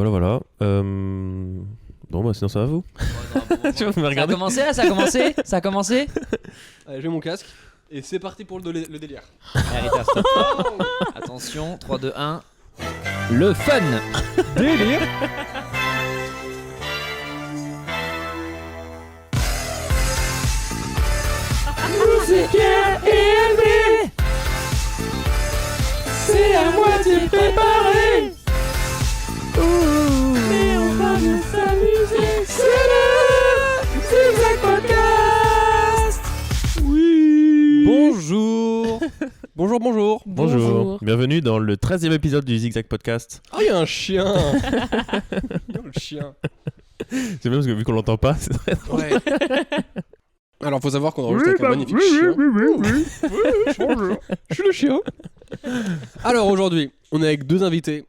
Voilà. Bon, bah sinon ça va vous? Tu vas me Ça a regarder? commencé là, ça a commencé. Allez, j'ai mon casque et c'est parti pour le délire. Allez, Rita, stop. Attention, 3, 2, 1. Le fun. Délire. C'est à moitié préparé. Mais on va bien s'amuser. C'est le Zigzag Podcast. Oui. Bonjour. Bonjour. Bonjour. Bienvenue dans le 13e épisode du Zigzag Podcast. Ah, il y a un chien. Le chien. C'est bien parce que vu qu'on l'entend pas, c'est très drôle. Ouais. Alors, faut savoir qu'on enregistre avec un magnifique chien. Bonjour. Je suis le chien. Alors, aujourd'hui, on est avec deux invités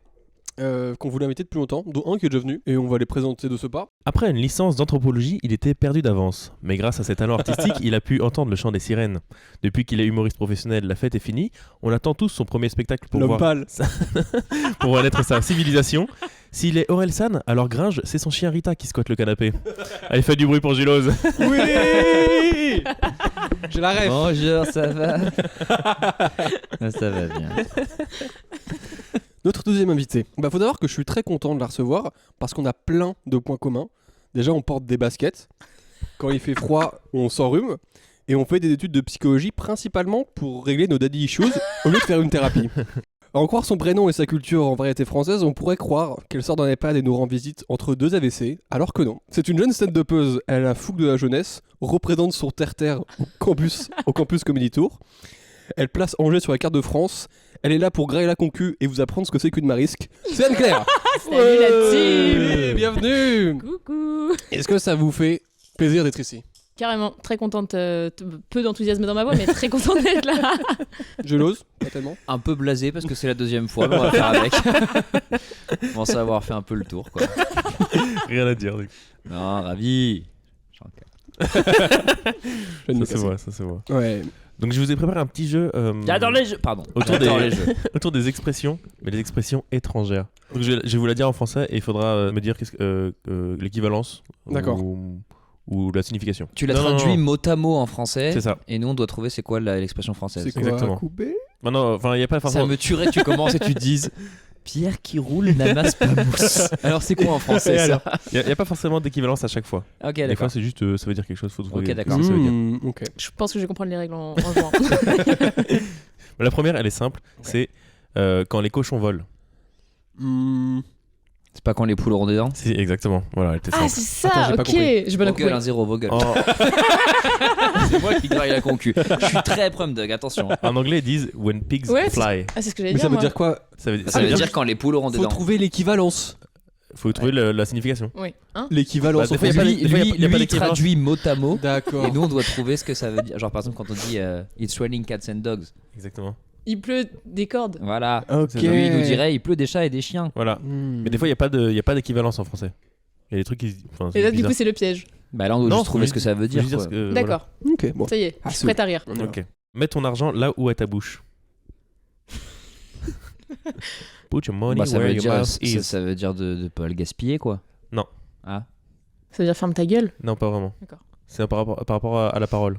qu'on voulait inviter depuis longtemps, dont un qui est déjà venu, et on va les présenter de ce pas. Après une licence d'anthropologie, il était perdu d'avance. Mais grâce à ses talents artistiques, il a pu entendre le chant des sirènes. Depuis qu'il est humoriste professionnel, la fête est finie. On attend tous son premier spectacle pour L'homme voir pâle. pour naître sa civilisation. S'il est Orelsan, alors Gringe, c'est son chien Rita qui squatte le canapé. Allez, faites du bruit pour Gilose. Oui. J'ai la rêve. Bonjour, ça va? Ça va bien. Notre deuxième invité. Faut savoir que je suis très content de la recevoir parce qu'on a plein de points communs. Déjà, on porte des baskets. Quand il fait froid, on s'enrhume. Et on fait des études de psychologie principalement pour régler nos daddy issues au lieu de faire une thérapie. À en croire son prénom et sa culture en variété française, on pourrait croire qu'elle sort d'un EHPAD et nous rend visite entre deux AVC, alors que non. C'est une jeune stand-upeuse, elle a la fougue de la jeunesse, représente son terre-terre au campus Comedy Tour. Elle place Angers sur la carte de France. Elle est là pour grailler la concu et vous apprendre ce que c'est qu'une marisque. C'est Anne-Claire. Salut la team. Oui, bienvenue. Coucou. Est-ce que ça vous fait plaisir d'être ici? Carrément, très contente, peu d'enthousiasme dans ma voix, mais très contente d'être là. Je l'ose, pas tellement. Un peu blasé parce que c'est la deuxième fois, mais on va faire avec. Je pense avoir fait un peu le tour, quoi. Rien à dire. Du coup. Non, ravi. Ça se voit. Ouais. Donc je vous ai préparé un petit jeu J'adore les jeux. Pardon. J'adore les jeux. autour des expressions, mais des expressions étrangères. Donc je vais vous la dire en français et il faudra me dire l'équivalence D'accord. ou la signification. Tu l'as Non, traduit non. mot à mot en français. C'est ça. Et nous, on doit trouver c'est quoi l'expression française. C'est quoi, Exactement. couper? Non, enfin il y a pas Ça forcément. me tuerait que tu commences et tu te dises Pierre qui roule n'amasse pas mousse. Alors c'est quoi en français ça? Il y a pas forcément d'équivalence à chaque fois. Ok, Des fois d'accord. c'est juste ça veut dire quelque chose. Faut trouver Ok, d'accord. ce que ça veut dire. Ok. Je pense que je vais comprendre les règles en jouant. La première elle est simple. C'est quand les cochons volent. C'est pas quand les poules auront des dents? Si exactement. Voilà, elle était Ah, simple. c'est ça, Attends, j'ai pas ok. compris. Je vais la Vos gueules, couper. 1-0, vos gueules. En, C'est moi qui graille la concu. Je suis très prom dog, attention. en anglais ils disent when pigs Ouais, fly. Ah, c'est ce que j'allais Mais dire. ça veut moi. dire quoi? Ça veut Ça veut dire dire quand les poules auront des Faut dents. trouver l'équivalence. faut trouver la signification. Oui. Hein L'équivalence. Bah, des fois, en y a pas français. des- des fois, y a Lui, pas il d'équivalence. traduit mot à mot. D'accord. Et nous, on doit trouver ce que ça veut dire. Genre, par exemple, quand on dit It's raining cats and dogs. Exactement. Il pleut des cordes. Voilà. Ok. Lui, il nous dirait Il pleut des chats et des chiens. Voilà. Hmm. Mais des fois il y a pas d'équivalence en français. Il y a des trucs qui. Enfin, Et là, c'est du bizarre. coup, c'est le piège. Bah là, on doit Non, juste trouver faut ce que ça veut Faut dire. juste quoi. ce que- D'accord. Ok, bon. Ça y est, Ah, je suis c'est prête à rire. On y va. Ok. Mets ton argent là où est ta bouche. Put your money Bah, ça where veut your dire, mouth is. ça veut dire de pas le gaspiller, quoi. Non. Ah. Ça veut dire ferme ta gueule. Non, pas vraiment. D'accord. C'est par rapport à la parole.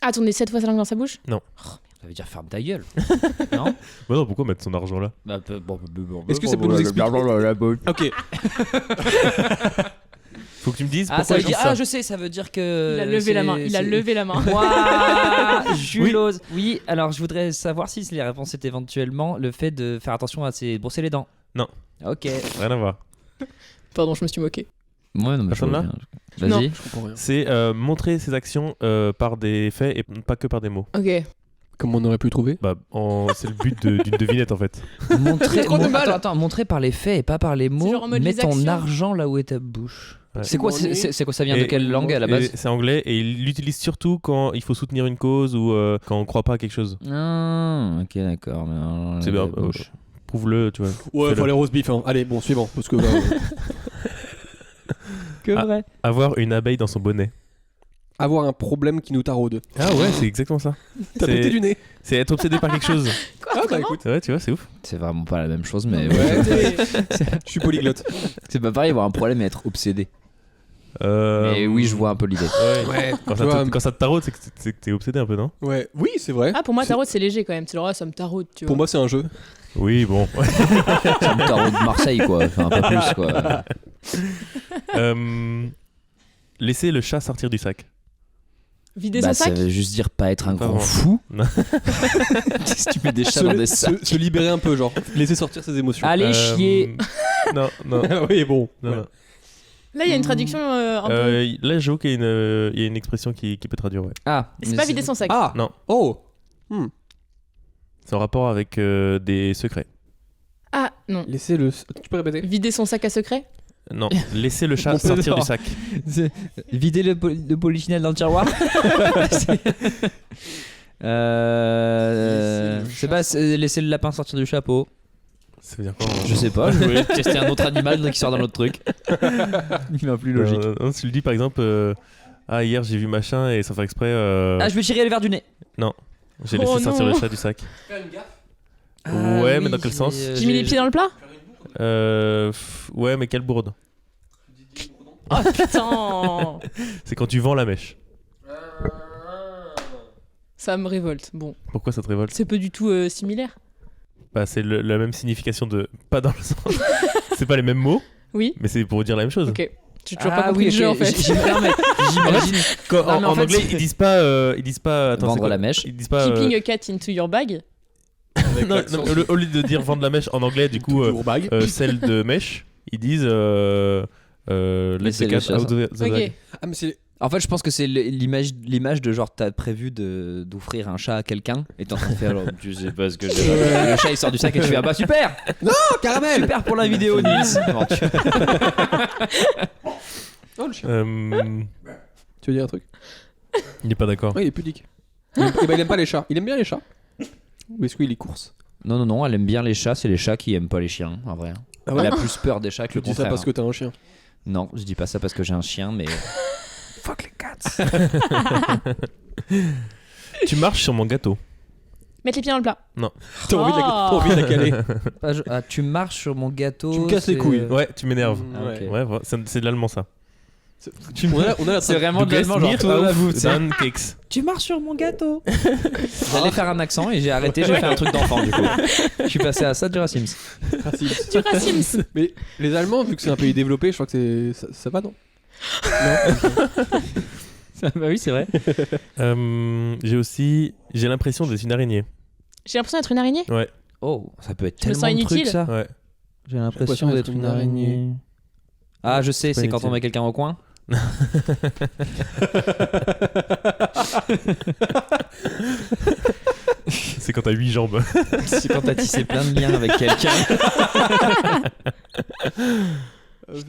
Ah, tourner 7 fois sa langue dans sa bouche. Ça veut dire ferme ta gueule. Non. Bah non, pourquoi mettre son argent là? Bah, Est-ce que ça peut nous expliquer? Ok. Faut que tu me dises Ah, pourquoi ça veut je dis dire. ça. Ah, je sais, ça veut dire que. Il a levé la main. Il a levé la main. Moi, Julose. Oui, alors je voudrais savoir si les réponses étaient éventuellement le fait de faire attention à ses brosser les dents. Non. Ok. Rien à voir. Pardon, je me suis moquée. Ouais, non, mais Personne je vois là bien. Non. Vas-y. Je comprends rien. C'est montrer ses actions par des faits et pas que par des mots. Ok. Comme on aurait pu trouver. Bah, c'est le but d'une devinette en fait. Montrer, Trop de mal. attends, montrer par les faits et pas par les mots. genre en mode Mets les ton actions. argent là où est ta bouche. Ouais. C'est quoi, c'est quoi, ça vient de Et- quelle langue à la Et base? c'est anglais et il l'utilise surtout quand il faut soutenir une cause ou quand on croit pas à quelque chose. Ah, ok, d'accord. Mais C'est bien. Prouve-le, tu vois. Ouais, Fais-le. faut les rose beef. Hein. Allez, bon, suivant. Parce que là, Que Ah. vrai. Avoir une abeille dans son bonnet. avoir un problème qui nous taraude. Ah ouais, c'est exactement ça. T'as pété du nez. C'est être obsédé par quelque chose. Quoi, Ah bah comment écoute, Ouais, tu vois, c'est ouf. C'est vraiment pas la même chose, mais ouais, je suis polyglotte. c'est pas pareil avoir un problème et être obsédé. Euh, Mais oui, je vois un peu l'idée. Ouais. Quand, Tu vois, quand ça te taraude, c'est que t'es obsédé un peu, non? Ouais, oui, c'est vrai. Ah, pour moi, tarot, c'est léger quand même. Tu le ça me taraude, tu vois. Pour moi, c'est un jeu. Oui, bon. C'est un tarot de Marseille, quoi. Enfin, pas plus, quoi. Laisser le chat sortir du sac. Vider Bah, son ça sac. veut juste dire pas être un Pas grand vraiment. fou. Non. Si tu mets des chats dans des sacs. Se libérer un peu, genre. Laisser sortir ses émotions. Allez chier. Non, non. oui, bon. Non, Ouais. non. Là, il y a une traduction un peu. Là, j'avoue qu'il y a une expression qui peut traduire, ouais. Ah, C'est mais pas vider son sac. Ah Non. Oh C'est en rapport avec des secrets. Ah, non. Laissez le. Tu peux répéter? Vider son sac à secret. Non, laisser le chat Bon, sortir non. du sac. Vider le polichinelle dans le tiroir. C'est pas laisser le lapin sortir du chapeau. Ça veut dire quoi? Je sais pas, je voulais tester un autre animal qui sort dans l'autre truc. Il m'a plus logique. Non, tu le dis par exemple, ah hier j'ai vu machin et sans faire exprès, Ah, je vais tirer le verre du nez. j'ai laissé Oh sortir non. le chat du sac. Ah, Ouais, oui, mais dans quel sens? J'ai mis les pieds dans le plat. Ouais, mais quelle bourde? Oh putain. C'est quand tu vends la mèche. Ça me révolte. Bon, Pourquoi ça te révolte? c'est pas du tout similaire. Bah, c'est la même signification de. Pas dans le sens. C'est pas les mêmes mots, Oui. mais c'est pour dire la même chose. Ok. J'ai toujours pas compris le jeu en fait. Non, mais j'imagine. En, mais en fait, anglais, c'est- ils disent pas. Attends, c'est Vendre quoi? la mèche. Ils disent pas. Keeping a cat into your bag. Non, au lieu de dire vendre la mèche en anglais, du coup, bag. celle de mèche, ils disent. Let Laissez the le cat chat out the Ok. bag. Ah, mais c'est. En fait, je pense que c'est l'image de genre t'as prévu d'offrir un chat à quelqu'un et t'es en train de faire genre, tu sais pas ce que j'ai. Le chat il sort du sac et tu fais ah bah super, Caramel super pour la vidéo Nils. Bon, Oh, le chien. Tu veux dire un truc? Il est pas d'accord. Ouais, il est pudique. Il aime pas les chats. Il aime bien les chats. Ou est-ce qu'il est course? Non, elle aime bien les chats, c'est les chats qui aiment pas les chiens en vrai. Ah Elle a plus peur des chats que Tu le dis ça contraire. parce que t'as un chien. Non, je dis pas ça parce que j'ai un chien, mais Fuck les cats. Tu marches sur mon gâteau. Mettre les pieds dans le plat. T'as envie de la caler. tu marches sur mon gâteau. Tu me casses les c'est- couilles. Ouais, tu m'énerves. Ah, ok. Ouais, voilà, c'est de l'allemand ça. On a la C'est vraiment de Du l'allemand, Gast genre mir toi, auf vous, tu sais. dein Keks. Tu marches sur mon gâteau. J'allais faire un accent et j'ai arrêté, j'ai fait un truc d'enfant du coup. Je suis passé à ça du Sims. Du racisme. Mais les Allemands, vu que c'est un pays développé, je crois que ça va, non? Bah oui, c'est vrai. J'ai l'impression d'être une araignée. J'ai l'impression d'être une araignée. Ouais. Oh, ça peut être Je me tellement sens de trucs inutile. ça. Ouais. J'ai l'impression d'être une araignée. Ah, je sais, C'est c'est pas quand on inutile. met quelqu'un au coin. C'est quand t'as 8 jambes. C'est quand t'as tissé plein de liens avec quelqu'un.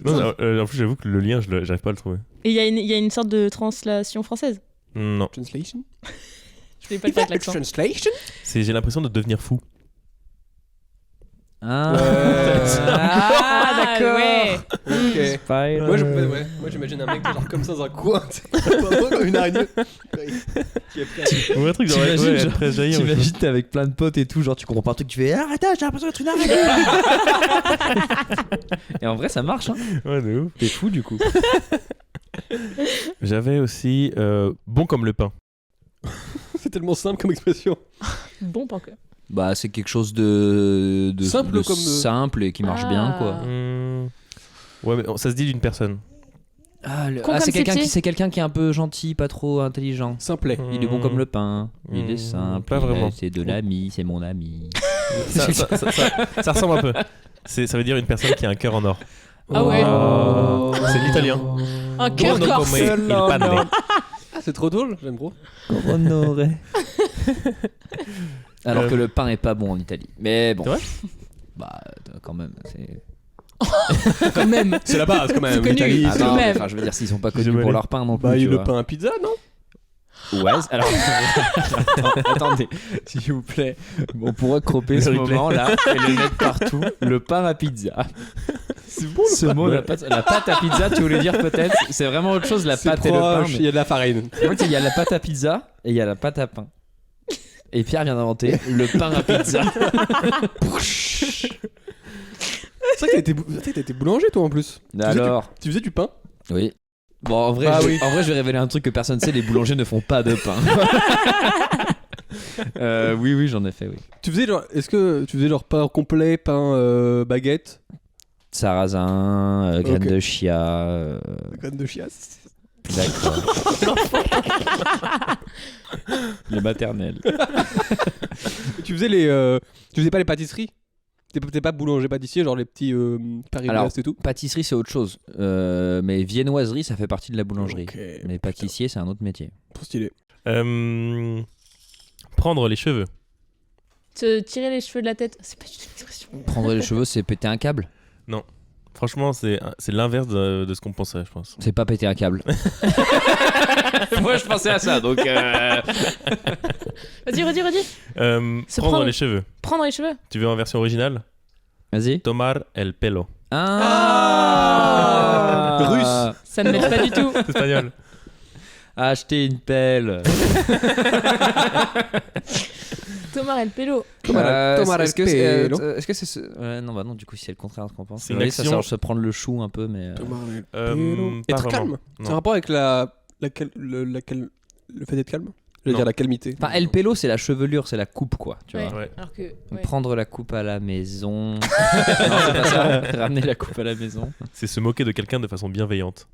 Non, en plus, j'avoue que le lien, j'arrive pas à le trouver. Et il y a une sorte de translation française. Non. Translation? Je voulais pas le faire avec l'accent. Translation? J'ai l'impression de devenir fou. Ah, Ah, d'accord. ouais. Ok. Spider. Moi j'imagine un mec genre comme ça dans un coin, tu sais, comme une araignée. Qui est prêt. Ou un truc genre, T'imagines, ouais, genre, très jaillir. T'imagines, t'es avec plein de potes et tout, genre tu comprends pas un truc, tu fais arrête, j'ai l'impression d'être une araignée. Et en vrai, ça marche, hein. Ouais, de ouf. T'es fou du coup. J'avais aussi bon comme le pain. C'est tellement simple comme expression. Bon, pas encore. Bah, c'est quelque chose de Simple comme, simple et qui marche Ah. bien, quoi. Ouais, mais ça se dit d'une personne. Ah, Con comme c'est ses pieds. quelqu'un qui est un peu gentil, pas trop intelligent. Simplet. Il est bon comme le pain, il est simple, Pas vraiment. c'est de l'ami, c'est mon ami. Ça ressemble un peu. Ça veut dire une personne qui a un cœur en or. Ah ouais. Oh. C'est l'italien. Un cœur Buono corse. come il pane. Ah, c'est trop drôle, j'aime trop. Honoré. Alors que le pain est pas bon en Italie. Mais bon. C'est vrai Bah, quand même, c'est. Quand même. C'est la base quand même. C'est connu. l'Italie, Ah c'est- quand non, mais même. enfin, je veux dire, s'ils sont pas J'ai connus pour volé. leur pain non plus. Bah, il y tu a le vois. pain à pizza, non? Ouais, alors. Attendez, s'il vous plaît. On pourrait cropper ce Le replay. moment là et le mettre partout. Le pain à pizza. C'est bon. Ce mot, la pâte à pizza, tu voulais dire peut-être. C'est vraiment autre chose, la pâte et le pain. Il y a de la farine. En fait, il y a la pâte à pizza et il y a la pâte à pain. Et Pierre vient d'inventer le pain à pizza. C'est vrai que t'as été boulanger toi en plus. Alors, Tu faisais du pain. oui. Bon, en vrai, Ah je, oui. en vrai, je vais révéler un truc que personne sait, les boulangers ne font pas de pain. Oui, j'en ai fait, oui. Tu faisais genre, est-ce que tu faisais genre pain complet, pain baguette, Sarrasin, graines Ok. de chia. graines de chiasse. D'accord. Le maternel. Tu faisais tu faisais pas les pâtisseries. T'es pas boulanger pâtissier, genre les petits Paris-Brest et tout. Pâtisserie, c'est autre chose. Mais viennoiserie, ça fait partie de la boulangerie. Ok, Mais pâtissier, c'est un autre métier. trop stylé. Prendre les cheveux. Te tirer les cheveux de la tête, c'est pas du tout une expression. Prendre les cheveux, c'est péter un câble. Franchement, c'est l'inverse de ce qu'on pensait, je pense. C'est pas péter un câble. Moi, je pensais à ça, donc. Vas-y, redis. Se Prendre prendre- les cheveux. Prendre les cheveux. Tu veux en version originale? Vas-y. Tomar el pelo. Ah, Ça ne m'aide pas du tout. C'est espagnol. Acheter une pelle. Thomas el pelo. Tomar el Est-ce que pelo. est-ce que c'est ouais, non, bah non, du coup, c'est le contraire de ce qu'on pense. C'est une Oui, ça action. sert à se prendre le chou un peu, mais. Être Pas vraiment. calme. C'est un Non. rapport avec le fait d'être calme. Je veux Non. dire la calmité. Enfin, el pelo, c'est la chevelure, c'est la coupe, quoi. Tu vois. Ouais. Alors que. ouais. Prendre la coupe à la maison. Non, c'est pas ça. Ramener la coupe à la maison. C'est se moquer de quelqu'un de façon bienveillante.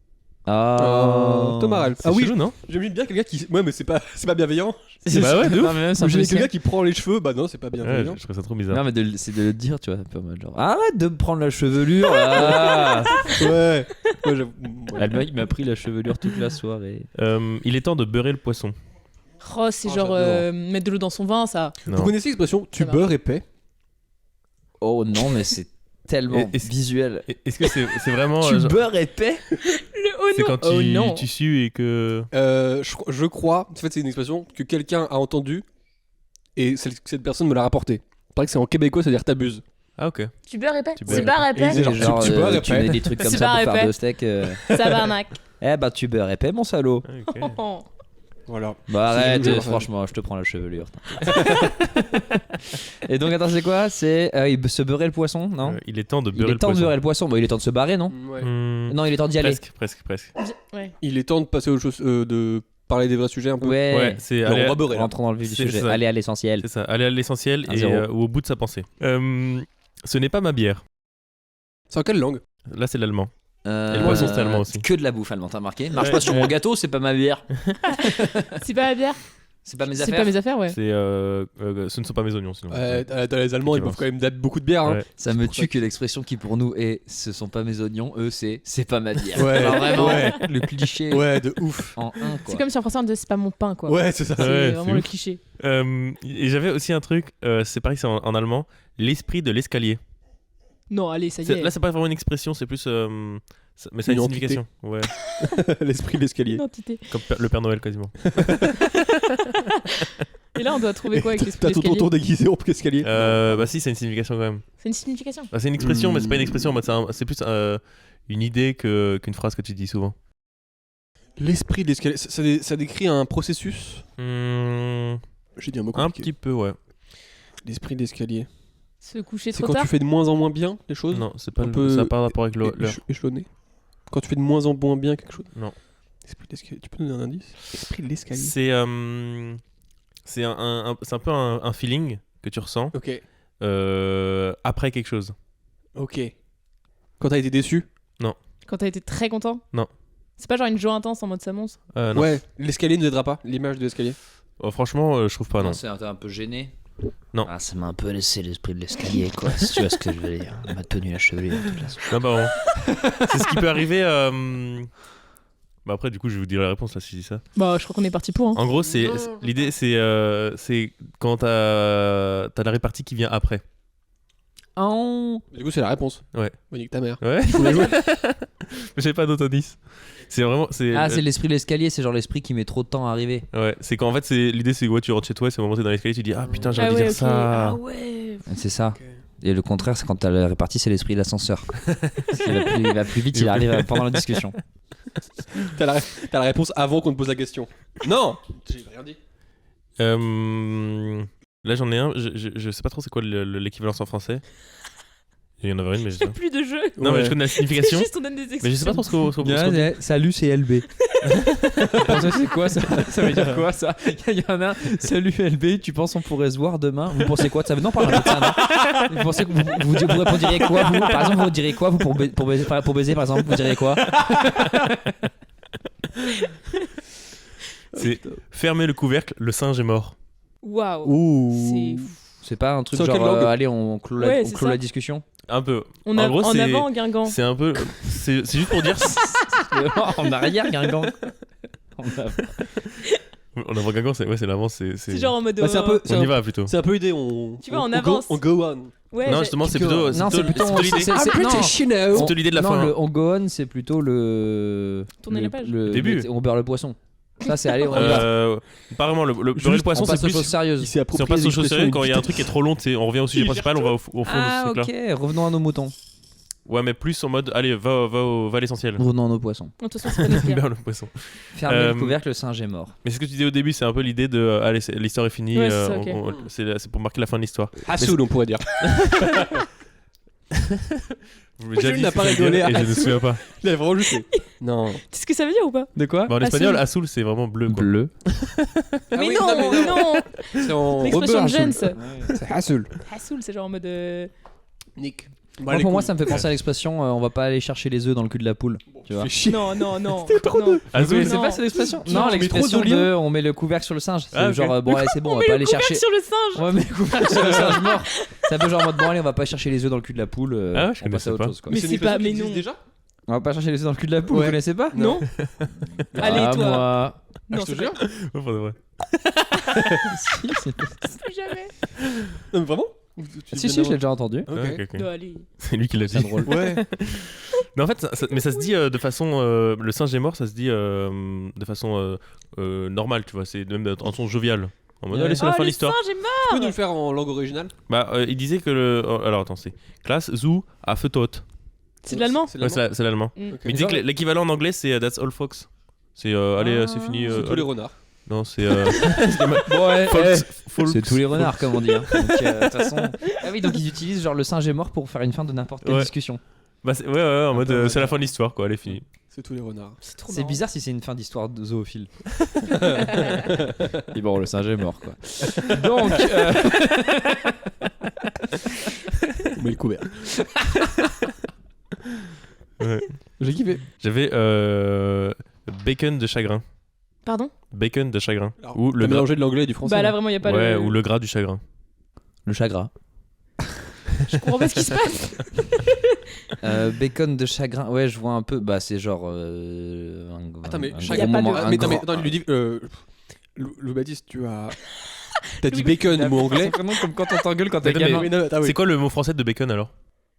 Oh. Thomas Ralph. C'est Ah oui, chelou, non? j'aime bien quelqu'un qui. Ouais, mais c'est pas bienveillant. Bah ouais, de ouf. Non, mais même, c'est un peu J'ai chiant. quelqu'un qui prend les cheveux, bah non, c'est pas Ouais, bienveillant. je trouve ça trop bizarre. Non, mais c'est de le dire, tu vois, un peu en mode genre. Arrête de me prendre la chevelure là. Ouais. Ouais, j'avoue. Il m'a pris la chevelure toute la soirée. Il est temps de beurrer le poisson. Oh, c'est Oh, genre j'adore. mettre de l'eau dans son vin, ça. Non. Vous connaissez l'expression tu Ça va. beurres épais? Oh non, mais c'est tellement Et- visuel. Est-ce que c'est vraiment. Tu genre- beurres épais? Le oh c'est non. quand Oh non. tu sues et que. Je crois, en fait, c'est une expression que quelqu'un a entendue et cette personne me l'a rapportée. Il paraît que c'est en québécois, c'est-à-dire t'abuses. Ah, ok. Tu beurres épais. Tu beurres C'est barre Et épais. c'est genre, tu beurres tu épais. mets des trucs comme C'est ça pour beurre faire épais. de steak. Ça va, Mac. Eh bah, tu beurres épais, mon salaud. Ah, ok. Oh. Voilà. Bah C'est arrête, dur, franchement, je te prends la chevelure. Et donc, attends, c'est quoi? C'est se beurrer le poisson, non? Il est temps de Il beurrer est le temps de poisson. beurrer le poisson. Bon, il est temps de se barrer, non? Ouais. Non, il est temps d'y aller. Presque. Ouais. Il est temps de passer aux choses, de parler des vrais sujets un peu. Ouais. Ouais, c'est Alors, aller, on va beurrer là. Rentrons dans le vif du C'est sujet. ça. Aller à l'essentiel. c'est ça, aller à l'essentiel Un et zéro. ou au bout de sa pensée. Ce n'est pas ma bière. C'est en quelle langue? Là, c'est l'allemand. Et Le le poisson, c'est allemand aussi. Que de la bouffe allemande, t'as remarqué? Marche Ouais. pas sur mon gâteau, c'est pas ma bière. C'est pas la bière. C'est pas mes C'est affaires. pas mes affaires, ouais. C'est ce ne sont pas mes oignons sinon. Dans les Allemands, ils boivent quand même beaucoup de bière. Hein. Ouais. Ça me tue que l'expression qui pour nous est ce sont pas mes oignons, eux c'est pas ma bière. Ouais. Alors vraiment, Ouais. le cliché Ouais, de ouf. en un quoi. C'est comme si en français on disait c'est pas mon pain, quoi. Ouais, c'est ça. C'est Ouais, vraiment c'est le ouf. cliché. Et j'avais aussi un truc, c'est pareil, c'est en allemand, l'esprit de l'escalier. Non, allez, ça y est. Là, c'est pas vraiment une expression, c'est plus. Mais ça a Une une entité. signification. Ouais, L'esprit de l'escalier. Identité. comme le Père Noël quasiment. Et là, on doit trouver quoi avec l'esprit T'as tout ton d'escalier tour déguisé en escalier. Bah si, c'est une signification quand même. C'est une signification. Bah, c'est une expression, mais c'est pas une expression, en mode, c'est plus une idée qu'une phrase que tu dis souvent. L'esprit de l'escalier, ça décrit un processus. J'ai dit un mot Un compliqué. petit peu, ouais. L'esprit de l'escalier. Se coucher C'est trop quand tard. tu fais de moins en moins bien les choses. Non, c'est pas Un peu ça n'a pas rapport avec l'heure. Échelonné. Quand tu fais de moins en moins bien quelque chose. Non. L'esprit de l'escalier. Tu peux donner un indice? L'esprit de l'escalier. C'est c'est un peu un feeling que tu ressens Ok. après quelque chose. Ok. Quand t'as été déçu. Quand t'as été très content. Non. C'est pas genre une joie intense en mode ça monte. Non. Ouais. L'escalier ne aidera pas. L'image de l'escalier. Oh, franchement, je trouve pas, non. C'est un peu gêné. Non. Ah, ça m'a un peu laissé l'esprit de l'escalier quoi, si tu vois ce que je veux dire. Il m'a tenu la chevelure toute la soirée. Non, bah, vraiment. C'est ce qui peut arriver. Bah après, du coup, je vais vous dire la réponse là si je dis ça. Bah, je crois qu'on est parti pour. Hein. En gros, l'idée, c'est quand t'as la répartie qui vient après. Oh. Du coup, c'est la réponse. Ouais. Bah, nique ta mère. Ouais. Mais j'ai pas d'autre indice. C'est vraiment. Ah, c'est l'esprit de l'escalier, c'est genre l'esprit qui met trop de temps à arriver. Ouais, c'est qu'en fait, l'idée, c'est que tu rentres chez toi, c'est au moment où t'es dans l'escalier, tu dis ah putain, j'aurais Ah dû ouais, dire ok. ça. Ah ouais. C'est ça. Et le contraire, c'est quand t'as la répartie, c'est l'esprit de l'ascenseur. Parce qu'il va plus vite, il arrive pendant la discussion. T'as la réponse avant qu'on te pose la question. Non, j'ai rien dit. Là j'en ai un, je sais pas trop c'est quoi l'équivalence en français. Il y en avait une mais je sais Il n'y pas. a plus de jeu. Non mais je connais la signification. C'est juste on donne des expressions. Mais je sais pas trop ce qu'on dit. Salut, c'est LB. C'est quoi ça? Ça veut dire quoi ça? Il y en a un, salut LB, tu penses on pourrait se voir demain? Vous pensez quoi de ça? Non, parlez pas de ça, non. Vous pensez que vous répondriez quoi, vous? Par exemple, vous diriez quoi, vous, pour baiser, par exemple, vous diriez quoi? C'est fermer le couvercle, le singe est mort. Waouh. C'est fou. C'est pas un truc C'est en genre, quelle langue allez, on clôt Ouais, c'est ça. la discussion? Un peu. En En gros, c'est avant, Guingamp. c'est un peu c'est juste pour dire En arrière, Guingamp. on a Guingamp, c'est l'avant, c'est genre en mode. Bah, c'est un peu. on y va plutôt. C'est un peu idée. On. Tu vois, on go- avance. On go on. Ouais, Non, justement, c'est plutôt Non, c'est plutôt l'idée. c'est- I'm non. British, you know. C'est plutôt l'idée de la non, fin. le on go on, c'est plutôt le. Tourner la page. Le Début. On beurre le poisson. Ça, c'est aller, on beurre. Pas vraiment le Juste, beurrer le poisson, On c'est passe aux plus choses sérieuses. Il s'est si on approprié passe aux choses l'expression sérieuses quand il y a un vite. truc qui est trop long, on revient au sujet principal, on va au fond de Ah, ce truc-là. ok, revenons à nos moutons. Ouais, mais plus en mode allez, va à l'essentiel. Revenons à nos poissons. De toute façon, c'est pas notre pierre. Beurre le poisson. Fermez le couvercle, le singe est mort. Mais ce que tu disais au début, c'est un peu l'idée de allez, l'histoire est finie, Ouais, c'est ça, ok. c'est pour marquer la fin de l'histoire. Hassoul, on pourrait dire. Vous m'avez déjà Jules dit n'a ce pas que je voulais rigolé, dire et je ne me arrête. souviens pas. Il a vraiment juste fait. Non. Tu sais ce que ça veut dire ou pas? De quoi? Bah, en espagnol, Azul. azul, c'est vraiment bleu. Quoi. Bleu. Ah Mais oui, non, non. C'est en L'expression rebeu, de jeune, Hassoul. ça. C'est Hassoul. Hassoul, c'est genre en mode. Nick. Moi, pour moi, ça me fait penser à l'expression on va pas aller chercher les œufs dans le cul de la poule. Tu vois? Fais chier. Non, non, non. Azul, C'est Non. pas cette expression? Non, Non, tu mets trop l'expression d'olive. de on met le couvercle sur le singe. C'est Ah, ok. genre bon, allez, c'est bon, on va Mais pas le aller couvercle chercher. sur le singe. On va mettre le couvercle sur le singe mort. C'est un peu genre en mode bon, allez, on va pas chercher les œufs dans le cul de la poule. Ah ouais, je on passe connaissais à autre pas. chose quoi. Mais une c'est expression pas- qui mais existe non. déjà. On va pas chercher les œufs dans le cul de la poule, Ouais. vous connaissez pas? Non. Allez, Ah, toi. moi. Non, Je te c'est jure. pas. Ouais, pour de vrai. Si, c'est- Plus jamais. Non, mais vraiment Si, je l'ai déjà entendu. Ok. Ah, ok, ok. Non, allez. C'est lui qui l'a dit. C'est drôle. Ouais. Mais en fait, mais ça se dit de façon. Le singe est mort, ça se dit de façon normale, tu vois. C'est même en son jovial. En mode, Ouais. allez, c'est la Oh, fin de le l'histoire. singe est mort. Tu peux nous le faire en langue originale? Bah, il disait que le. Alors attends, c'est. Classe, Zoo, à Feutot. C'est de l'allemand. C'est Ouais, c'est l'allemand. Mm. Ok. Mais il dit que l'équivalent en anglais, c'est That's all, Fox. C'est allez, c'est fini. C'est tous les allez. renards. Non, c'est. Bon, ouais, Folks. c'est tous les renards, comme on dit. hein. Donc, de toute façon. Ah oui, donc ils utilisent genre le singe est mort pour faire une fin de n'importe quelle Ouais. discussion. Bah, ouais, en mode Attends, c'est la fin de l'histoire, quoi. Elle est finie. C'est tous les renards. C'est trop C'est marrant. bizarre si c'est une fin d'histoire de zoophile. Et bon, le singe est mort, quoi. Donc, On met le couvercle. Ouais. J'ai kiffé. J'avais bacon de chagrin. Pardon? Bacon de chagrin. Alors, Ou le le gras. mélanger de l'anglais et du français. Bah là, vraiment, il n'y a pas Ouais, le. ou le gras du chagrin. le chagrin. Je comprends pas ce qui se passe. Bacon de chagrin. Ouais, je vois un peu. Bah, c'est genre. Attends, mais un chagrin. gros Y a pas moment- de- un Mais grand- attends, lui dis. Louis Baptiste, tu as. T'as dit bacon, Il a mot fait anglais. son prénom comme quand on t'engueule quand t'es Attends, mais- gamin. Oui, non, attends, oui. C'est quoi le mot français de bacon alors?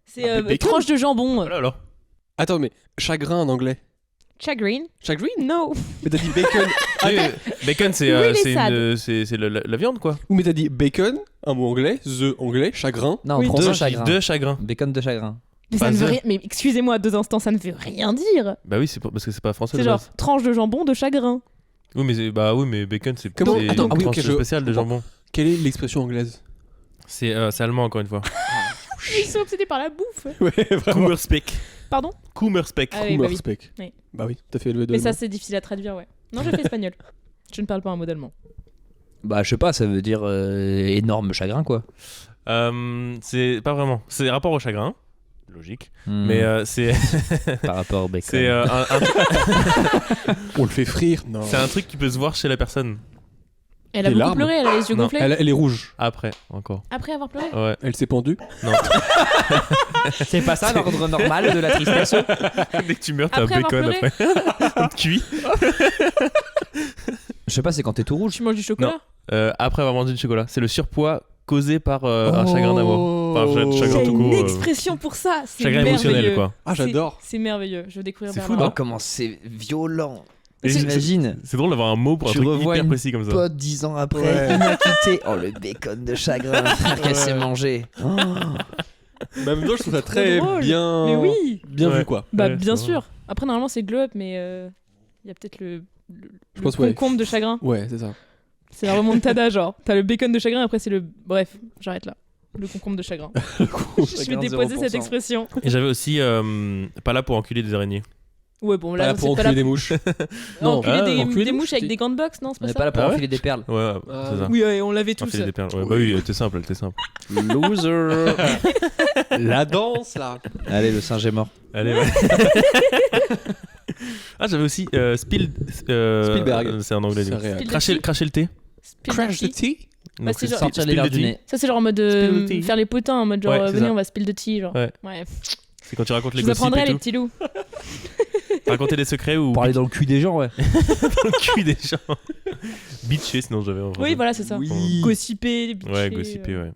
C'est bacon tranche de jambon. Voilà alors. Attends, mais chagrin en anglais. Chagrin? Chagrin? No. Mais t'as dit bacon. Oui, bacon c'est Really c'est sad. c'est la viande quoi. Ou mais t'as dit bacon, un mot anglais, the anglais, chagrin. Non, Oui, tronçon De de chagrin. de chagrin. Bacon de chagrin. Mais ça Pas ne veut the. rien. Mais excusez-moi, 2 instants, ça ne veut rien dire. Bah oui, c'est parce que c'est pas français C'est de genre base. tranche de jambon de chagrin. Oui, mais oui, mais bacon c'est Comment- c'est attends, une ah oui, tranche ok, je spéciale de comprends. jambon. Quelle est l'expression anglaise? C'est allemand encore une fois. Ils sont obsédés par la bouffe. Ouais, vraiment. Kummerspeck. Pardon? Kummerspeck. Ah oui, bah oui. Kummerspeck. Oui. Bah oui, t'as fait le Mais ça, c'est difficile à traduire, ouais. Non, j'ai fait espagnol. Je ne parle pas un mot d'allemand. Bah, je sais pas, ça veut dire énorme chagrin, quoi. C'est pas vraiment. C'est rapport au chagrin. Logique. Hmm. Mais c'est Par rapport au bacon. c'est On le fait frire. Non. c'est un truc qui peut se voir chez la personne Elle a Des beaucoup larmes. pleuré, elle a les yeux Non. gonflés. Elle est rouge. après encore. Après avoir pleuré? Ouais. Elle s'est pendue. Non. C'est pas ça l'ordre normal de la tristesse. Dès que tu meurs, t'as un Après avoir bacon pleuré. après. On te cuit. Je sais pas, c'est quand t'es tout rouge. Tu manges du chocolat? Après avoir mangé du chocolat. C'est le surpoids causé par un chagrin d'amour. Enfin, chagrin C'est tout une court. expression pour ça. C'est Chagrin émotionnel merveilleux. quoi. Ah, j'adore. C'est merveilleux. Je veux découvrir C'est Bernard. fou, non? Oh, comment c'est violent. Et T'imagines C'est drôle d'avoir un mot pour un Tu truc revois hyper une précis comme ça. pote 10 ans après, Ouais. inacquitté. Oh, le bacon de chagrin qu'elle s'est mangé. Oh. Mais en même temps, je trouve ça très drôle. bien, Mais oui. bien Ouais. vu quoi. Bah Ouais, bien c'est sûr. Après normalement c'est glow up, mais il y a peut-être le pense, ouais. concombre de chagrin. Ouais, c'est ça. C'est la remontada genre. T'as le bacon de chagrin, après c'est le. Bref, j'arrête là. Le concombre de chagrin. Je vais déposer cette expression. Et j'avais aussi pas là pour enculer des araignées. Ouais bon Pas là là pour c'est pas enculer là des mouches. Non, Non. enculer des, enculer des mouches avec si. des gants de boxe, non c'est On pas n'est ça pas là pour Ah ouais enfiler des perles. Ouais, c'est ça. Oui, ouais, on l'avait tous. Enfiler des perles. Ouais, bah oui, elle était simple. Loser. La danse là. Allez, le singe est mort. Allez, ouais. Ah, j'avais aussi Spielberg. C'est en anglais. du C'est coup. réel. Cracher le thé. Crash the tea. Donc, Bah, c'est genre- Sortir les spill verres the du tea. nez. Ça c'est genre en mode Spill the tea. faire les potins en mode genre Ouais, c'est venez ça. on va spill de tea genre. Ouais. Ouais. C'est quand tu racontes Je les vous gossips apprendrai et les tout. petits loups. Raconter des secrets ou Pour aller dans le cul des gens, ouais. dans le cul des gens. Bitcher, sinon j'avais en Oui français. voilà c'est ça. Oui. Gossiper, bitcher. Ouais, gossiper, ouais.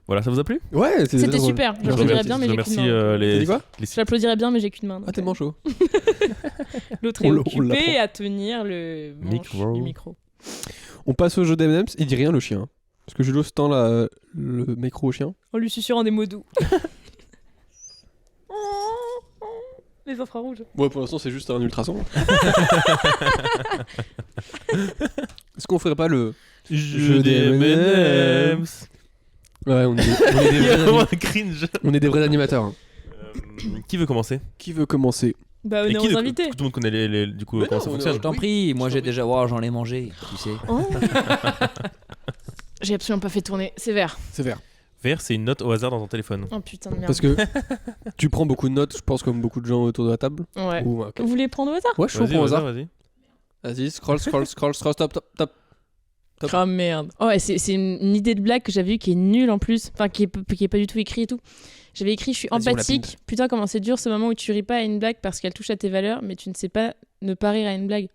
Voilà, ça vous a plu? Ouais, C'était drôle. super. Je J'applaudirais remercie- bien mais je j'ai qu'une remercie main. T'as les. dit quoi J'applaudirais bien mais j'ai qu'une main. Ah, t'es manchot. L'autre On est le- on occupé l'apprend. à tenir le manche Micro. du micro. On passe au jeu d'M&M's. Il dit rien le chien. Parce que Julo se tend le micro au chien. En lui susurrant des mots doux. Les infrarouges. Ouais, pour l'instant, c'est juste un ultrason. Est-ce qu'on ferait pas le Jeu des M&M's. Ouais, on est Il y a des vraiment vrais, un cringe. on est des vrais animateurs. hein. Qui veut commencer? Qui veut commencer? Bah Et honneur qui aux de- invités. Tout le monde connaît du coup Mais comment non, ça on est- fonctionne. Je t'en prie, moi j'ai déjà. Wow, j'en ai mangé, tu sais. Oh. J'ai absolument pas fait tourner. C'est vert. C'est vert. Vert, c'est une note au hasard dans ton téléphone. Oh putain de merde. Parce que tu prends beaucoup de notes, je pense, comme beaucoup de gens autour de la table. Ouais. Ou, ok. Vous voulez prendre au hasard? Ouais, je suis Vas-y, au au hasard. hasard, vas-y. Vas-y, scroll, stop. Top. Ah merde. Oh, ouais, c'est une idée de blague que j'avais eue qui est nulle en plus. Enfin, qui est pas du tout écrit et tout. J'avais écrit je suis Vas-y, on la empathique. Putain, comment c'est dur ce moment où tu ris pas à une blague parce qu'elle touche à tes valeurs, mais tu ne sais pas ne pas rire à une blague.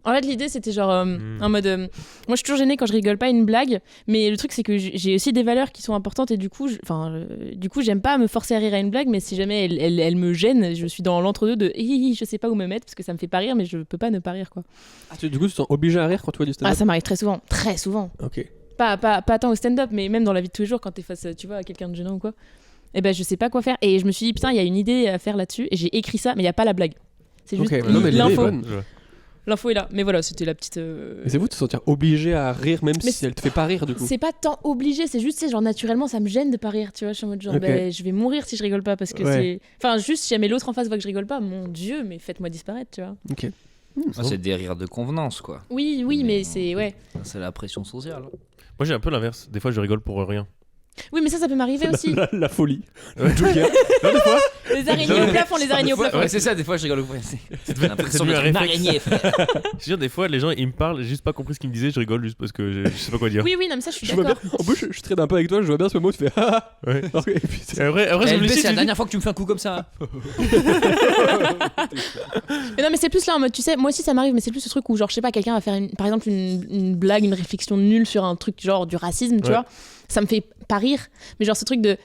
En fait, l'idée c'était genre en mode. Moi, je suis toujours gênée quand je rigole pas à une blague, mais le truc c'est que j'ai aussi des valeurs qui sont importantes et du coup, j'aime pas me forcer à rire à une blague, mais si jamais elle me gêne, je suis dans l'entre-deux de je sais pas où me mettre parce que ça me fait pas rire, mais je peux pas ne pas rire quoi. Ah, du coup, tu te sens obligé à rire quand tu vois du Ah, stand-up. ça m'arrive très souvent. Très souvent. Ok. Pas tant au stand-up, mais même dans la vie de tous les jours, quand t'es face, tu vois, à quelqu'un de gênant ou quoi. Et ben, je sais pas quoi faire. Et je me suis dit, putain, il y a une idée à faire là-dessus. Et j'ai écrit ça, mais il y a pas la blague. C'est juste Ok, non, mais l'idée est l'info. bonne. L'info est là. Mais voilà, c'était la petite. Mais c'est vous de te sentir obligé à rire, même Mais si elle te fait pas rire du coup. C'est pas tant obligé, c'est juste, c'est genre naturellement, ça me gêne de pas rire. Tu vois, je suis en mode genre, Ok. ben, je vais mourir si je rigole pas parce que Ouais. c'est. Enfin, juste si jamais l'autre en face voit que je rigole pas, mon Dieu, mais faites-moi disparaître, tu vois. Ok. Ah, c'est des rires de convenance, quoi. Oui, mais c'est. Ouais. C'est la pression sociale. Moi j'ai un peu l'inverse. Des fois je rigole pour rien. Oui, mais ça peut m'arriver aussi. La folie. Ouais. Joker. Non, des fois, Les araignées au plafond, les araignées au plafond. Ouais, c'est ça, des fois je rigole au point. c'est J'ai l'impression devenu un d'être une réflexe. araignée, frère. Je veux dire, des fois les gens ils me parlent, j'ai juste pas compris ce qu'ils me disaient, je rigole juste parce que je sais pas quoi dire. Oui, non, mais ça, je suis Je vois bien. d'accord. En plus, je traîne un peu avec toi, je vois bien ce moment où tu fais ah. Ouais. Ok, et puis Et après je LB, réfléchis, c'est la tu dis- dernière fois que tu me fais un coup comme ça. Mais non, mais c'est plus là en mode, tu sais, moi aussi ça m'arrive, mais c'est plus ce truc où, genre, je sais pas, quelqu'un va faire par exemple une blague, une réflexion nulle sur un truc genre du racisme, tu Ouais. vois. Ça me fait pas rire, mais genre ce truc de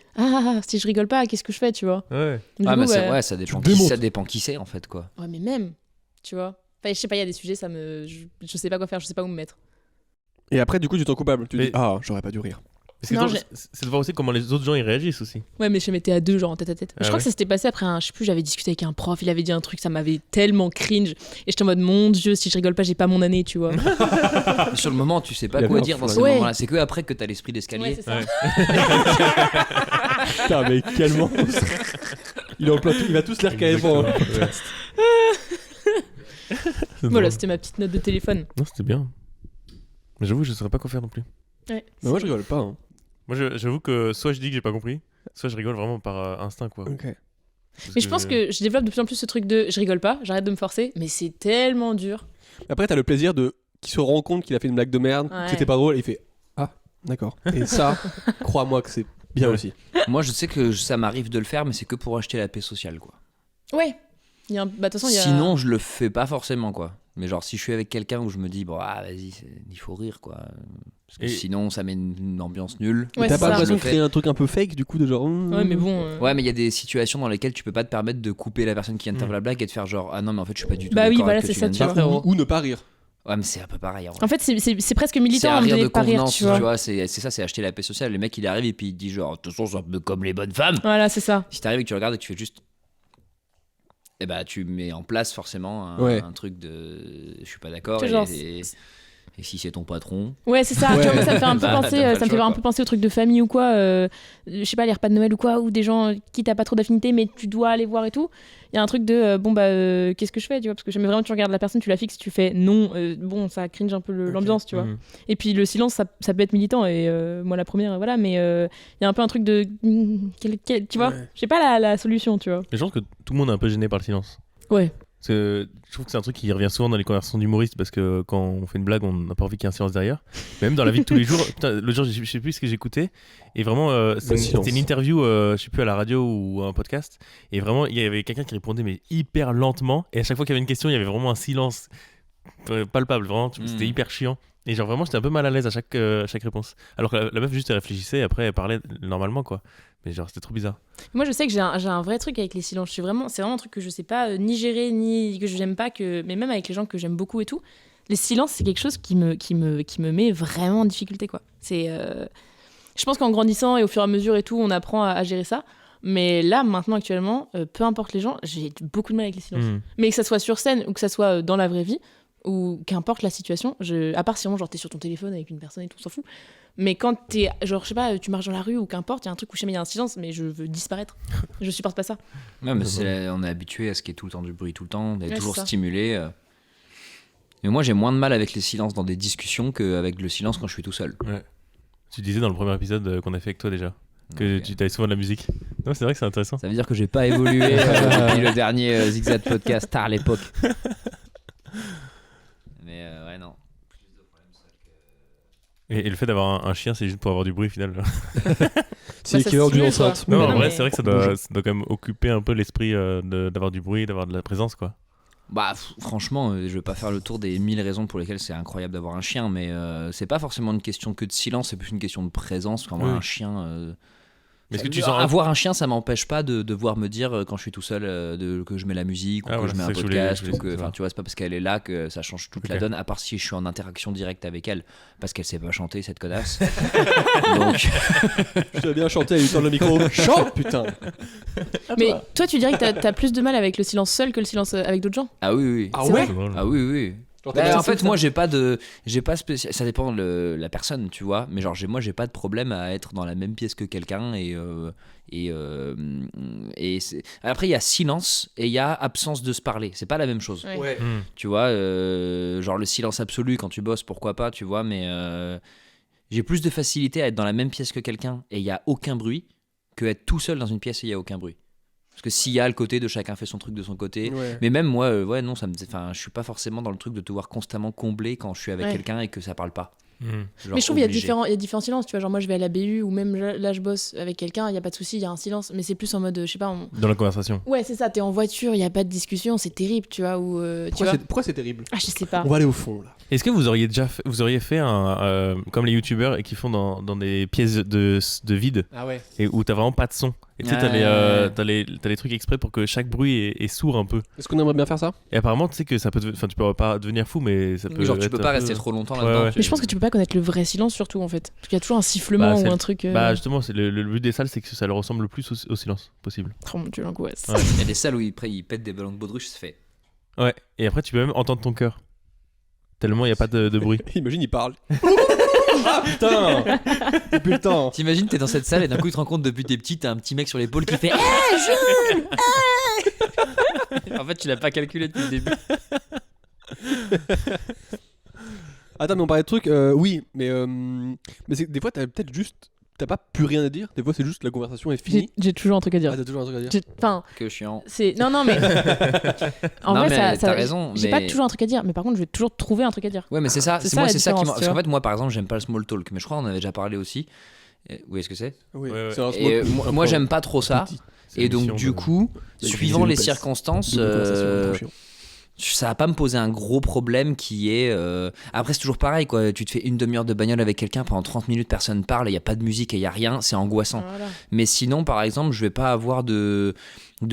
si je rigole pas, qu'est-ce que je fais, tu vois. Ouais. Du Ah, coup, mais c'est ouais. ouais, ça dépend Tu démontes. ça dépend qui c'est en fait, quoi. Ouais, mais même, tu vois. Enfin, je sais pas, il y a des sujets, je sais pas quoi faire, je sais pas où me mettre. Et après, du coup, tu t'en coupable. Tu Mais- dis ah, j'aurais pas dû rire. Parce que Non, c'est de voir aussi comment les autres gens ils réagissent aussi. Ouais, mais je mettais à deux, genre en tête à tête. Ah je crois ouais. que ça s'était passé après je sais plus, j'avais discuté avec un prof, il avait dit un truc, ça m'avait tellement cringe. Et j'étais en mode, mon Dieu, si je rigole pas, j'ai pas mon année, tu vois. Mais sur le moment, tu sais pas Il y quoi avait un dire dans flingue. ces Ouais. moments-là. C'est que après que t'as l'esprit Ouais, d'escalier. c'est ça. Ouais. Putain, mais quel monstre. Il est en plein tout, il va tous les recaler pour. Ouais. C'est Voilà, drôle. c'était ma petite note de téléphone. Non, c'était bien. Mais j'avoue, je saurais pas quoi faire non plus. Ouais. Mais moi, je rigole pas. Hein. Moi, j'avoue que soit je dis que j'ai pas compris, soit je rigole vraiment par instinct, quoi. Ok. Parce Mais je pense que je développe de plus en plus ce truc de je rigole pas, j'arrête de me forcer, mais c'est tellement dur. Après, t'as le plaisir de qu'il se rend compte qu'il a fait une blague de merde, Ouais. que c'était pas drôle, et il fait ah, d'accord. Et ça, crois-moi que c'est bien Ouais. aussi. Moi, je sais que ça m'arrive de le faire, mais c'est que pour acheter la paix sociale, quoi. Ouais. Il y a de toute façon, il y a... Sinon, je le fais pas forcément, quoi. Mais genre, si je suis avec quelqu'un où je me dis, bon, vas-y, il faut rire, quoi. Parce que Et- sinon, ça met une ambiance nulle. Ouais, T'as c'est pas ça. l'impression de Je le créer un truc un peu fake du coup de genre. Ouais, mais bon. Ouais, mais il y a des situations dans lesquelles tu peux pas te permettre de couper la personne qui vient de faire la blague et de faire genre, ah non, mais en fait, je suis pas du tout Bah oui, d'accord voilà, avec ce c'est que tu ça, viens de tu dire, vois. frérot. Ou ne pas rire. Ouais, mais c'est un peu pareil. En fait, c'est presque c'est militant un rire de de pas rire, convenance, tu vois. c'est ça, c'est acheter la paix sociale. Le mec, il arrive et puis il dit genre, de toute façon, c'est un peu comme les bonnes femmes. Voilà, c'est ça. Si t'arrives et que tu regardes et que tu fais juste. Eh bah, tu mets en place forcément un truc de. Je suis pas d'accord. C'est genre, Et si c'est ton patron. Ouais, c'est ça. Ouais. Tu vois, moi, ça me fait un peu Bah, penser, t'as pas ça me le fait choix, un quoi. peu penser aux trucs de famille ou quoi. Je sais pas, les repas de Noël ou quoi, ou des gens qui t'as pas trop d'affinité, mais tu dois aller voir et tout. Il y a un truc de qu'est-ce que je fais, tu vois, parce que jamais vraiment tu regardes la personne, tu la fixes, tu fais non. Bon, ça cringe un peu l'ambiance, tu vois. Et puis le silence, ça peut être militant. Et moi, la première, voilà. Mais il y a un peu un truc de, tu vois. Ouais. J'ai pas la solution, tu vois. Mais je pense que tout le monde est un peu gêné par le silence. Ouais. Je trouve que c'est un truc qui revient souvent dans les conversations d'humoristes parce que quand on fait une blague, on n'a pas envie qu'il y ait un silence derrière. Mais même dans la vie de tous les jours, putain, l'autre jour, je sais plus ce que j'écoutais. Et vraiment, c'était une interview, je sais plus, à la radio ou à un podcast. Et vraiment, il y avait quelqu'un qui répondait, mais hyper lentement. Et à chaque fois qu'il y avait une question, il y avait vraiment un silence palpable. Vraiment, c'était hyper chiant. Et genre, vraiment, j'étais un peu mal à l'aise à chaque réponse. Alors que la meuf, juste, elle réfléchissait et après, elle parlait normalement, quoi. Mais genre, c'était trop bizarre. Moi, je sais que j'ai un vrai truc avec les silences. C'est vraiment un truc que je sais pas ni gérer, ni que j'aime pas, mais même avec les gens que j'aime beaucoup et tout. Les silences, c'est quelque chose qui me met vraiment en difficulté, quoi. Je pense qu'en grandissant et au fur et à mesure et tout, on apprend à gérer ça. Mais là, maintenant, actuellement, peu importe les gens, j'ai beaucoup de mal avec les silences. Mais que ça soit sur scène ou que ça soit dans la vraie vie, ou qu'importe la situation, à part si vraiment genre t'es sur ton téléphone avec une personne et tout, on s'en fout. Mais quand t'es, genre, je sais pas, tu marches dans la rue ou qu'importe, il y a un truc où il y a un silence, mais je veux disparaître. Je supporte pas ça. Ouais, mais on est habitué à ce qu'il y ait tout le temps du bruit, tout le temps, d'être toujours c'est ça. stimulé. Mais moi, j'ai moins de mal avec les silences dans des discussions qu'avec le silence quand je suis tout seul. Ouais. Tu disais dans le premier épisode qu'on a fait avec toi déjà que tu avais souvent de la musique. Non, c'est vrai que c'est intéressant. Ça veut dire que j'ai pas évolué depuis le dernier Zigzag Podcast à l'époque. Mais ouais, non. Et le fait d'avoir un chien, c'est juste pour avoir du bruit au final. C'est ça l'équivalent d'une stimule, quoi. enceinte. Non, Mais en non, vrai, mais- c'est vrai que ça doit quand même occuper un peu l'esprit d'avoir du bruit, d'avoir de la présence, quoi. Bah, franchement, je vais pas faire le tour des 1000 raisons pour lesquelles c'est incroyable d'avoir un chien, mais c'est pas forcément une question que de silence, c'est plus une question de présence. Quand moi, Oui. un chien. Mais est-ce que tu sens Avoir un chien, ça m'empêche pas de devoir me dire quand je suis tout seul que je mets la musique ou Ah, que voilà, je mets c'est un ça que je voulais- podcast je ou voulais que, savoir. tu vois, c'est pas parce qu'elle est là que ça change toute la Ok. donne, à part si je suis en interaction directe avec elle, parce qu'elle sait pas chanter cette connasse. Donc, Je t'avais bien chanté à lui tendre le micro. Chante, putain. Mais toi, tu dirais que t'as plus de mal avec le silence seul que le silence avec d'autres gens. ah oui, oui. Ah C'est ouais vrai drôle. Ah oui, oui. Genre, Bah, t'as en pas- fait, moi, j'ai pas spécial. Ça dépend de la personne, tu vois. Mais genre, moi, j'ai pas de problème à être dans la même pièce que quelqu'un et après, il y a silence et il y a absence de se parler. C'est pas la même chose. Ouais. Ouais. Tu vois, genre le silence absolu quand tu bosses, pourquoi pas, tu vois. Mais j'ai plus de facilité à être dans la même pièce que quelqu'un et il y a aucun bruit que être tout seul dans une pièce et il y a aucun bruit. Parce que s'il y a le côté de chacun fait son truc de son côté. Ouais. Mais même moi, ouais, non, je suis pas forcément dans le truc de devoir constamment combler quand je suis avec Ouais. quelqu'un et que ça parle pas. Genre Mais je trouve qu'il y a obligé. différents silences, tu vois. Genre, moi, je vais à la BU ou même là, je bosse avec quelqu'un, il y a pas de souci, il y a un silence. Mais c'est plus en mode, je sais pas. Dans la conversation. Ouais, c'est ça, t'es en voiture, il y a pas de discussion, c'est terrible, tu vois. Ou, tu vois. Pourquoi c'est terrible? Ah, je sais pas. On va aller au fond là. Est-ce que vous auriez fait comme les youtubeurs et qui font dans des pièces de vide Ah ouais. et où t'as vraiment pas de son. Et tu sais, t'as les trucs exprès pour que chaque bruit est sourd un peu. Est-ce qu'on aimerait bien faire ça? Et apparemment, tu sais que ça peut, tu peux pas devenir fou, mais ça peut. Genre, tu être peux un pas peu- rester trop longtemps Ouais, là-dedans. ouais. Mais je pense que tu peux pas connaître le vrai silence, surtout, en fait. Parce qu'il y a toujours un sifflement Bah, ou un truc. Bah justement, c'est le but des salles, c'est que ça leur ressemble le plus au silence possible. Oh mon dieu, l'angoisse. Ouais. Il y a des salles où ils pètent des ballons de baudruche, ça fait. Ouais. Et après, tu peux même entendre ton cœur. Tellement il y a pas de bruit. Imagine, il parle. Ah putain. Depuis le temps. T'imagines, t'es dans cette salle et d'un coup, tu te rends compte depuis t'es petit, t'as un petit mec sur l'épaule qui fait. En fait, tu l'as pas calculé depuis le début. Attends, mais on parlait de trucs. Oui, mais c'est que des fois, t'as peut-être juste. T'as pas plus rien à dire. Des fois, c'est juste la conversation est finie. J'ai toujours un truc à dire. Ah, t'as toujours un truc à dire. Enfin, Que chiant. c'est. Non, mais. En Non, vrai, mais ça. t'as raison, J'ai mais- pas toujours un truc à dire, mais par contre, je vais toujours trouver un truc à dire. Ouais, mais c'est ça. C'est C'est ça, moi, la c'est ça qui différence, m'a. tu En vois. fait, moi, par exemple, j'aime pas le small talk, mais je crois qu'on en avait déjà parlé aussi. Oui, est-ce que c'est Oui, Ouais, ouais. c'est un Et smoke. moi, j'aime pas trop ça. C'est Et donc, l'émission du de- coup, de- suivant de- les de- circonstances, Double conversation, trop chiant. ça va pas me poser un gros problème qui est... Après, c'est toujours pareil, quoi. Tu te fais une demi-heure de bagnole avec quelqu'un, pendant 30 minutes, personne parle, il n'y a pas de musique et il n'y a rien, c'est angoissant. Voilà. Mais sinon, par exemple, je vais pas avoir de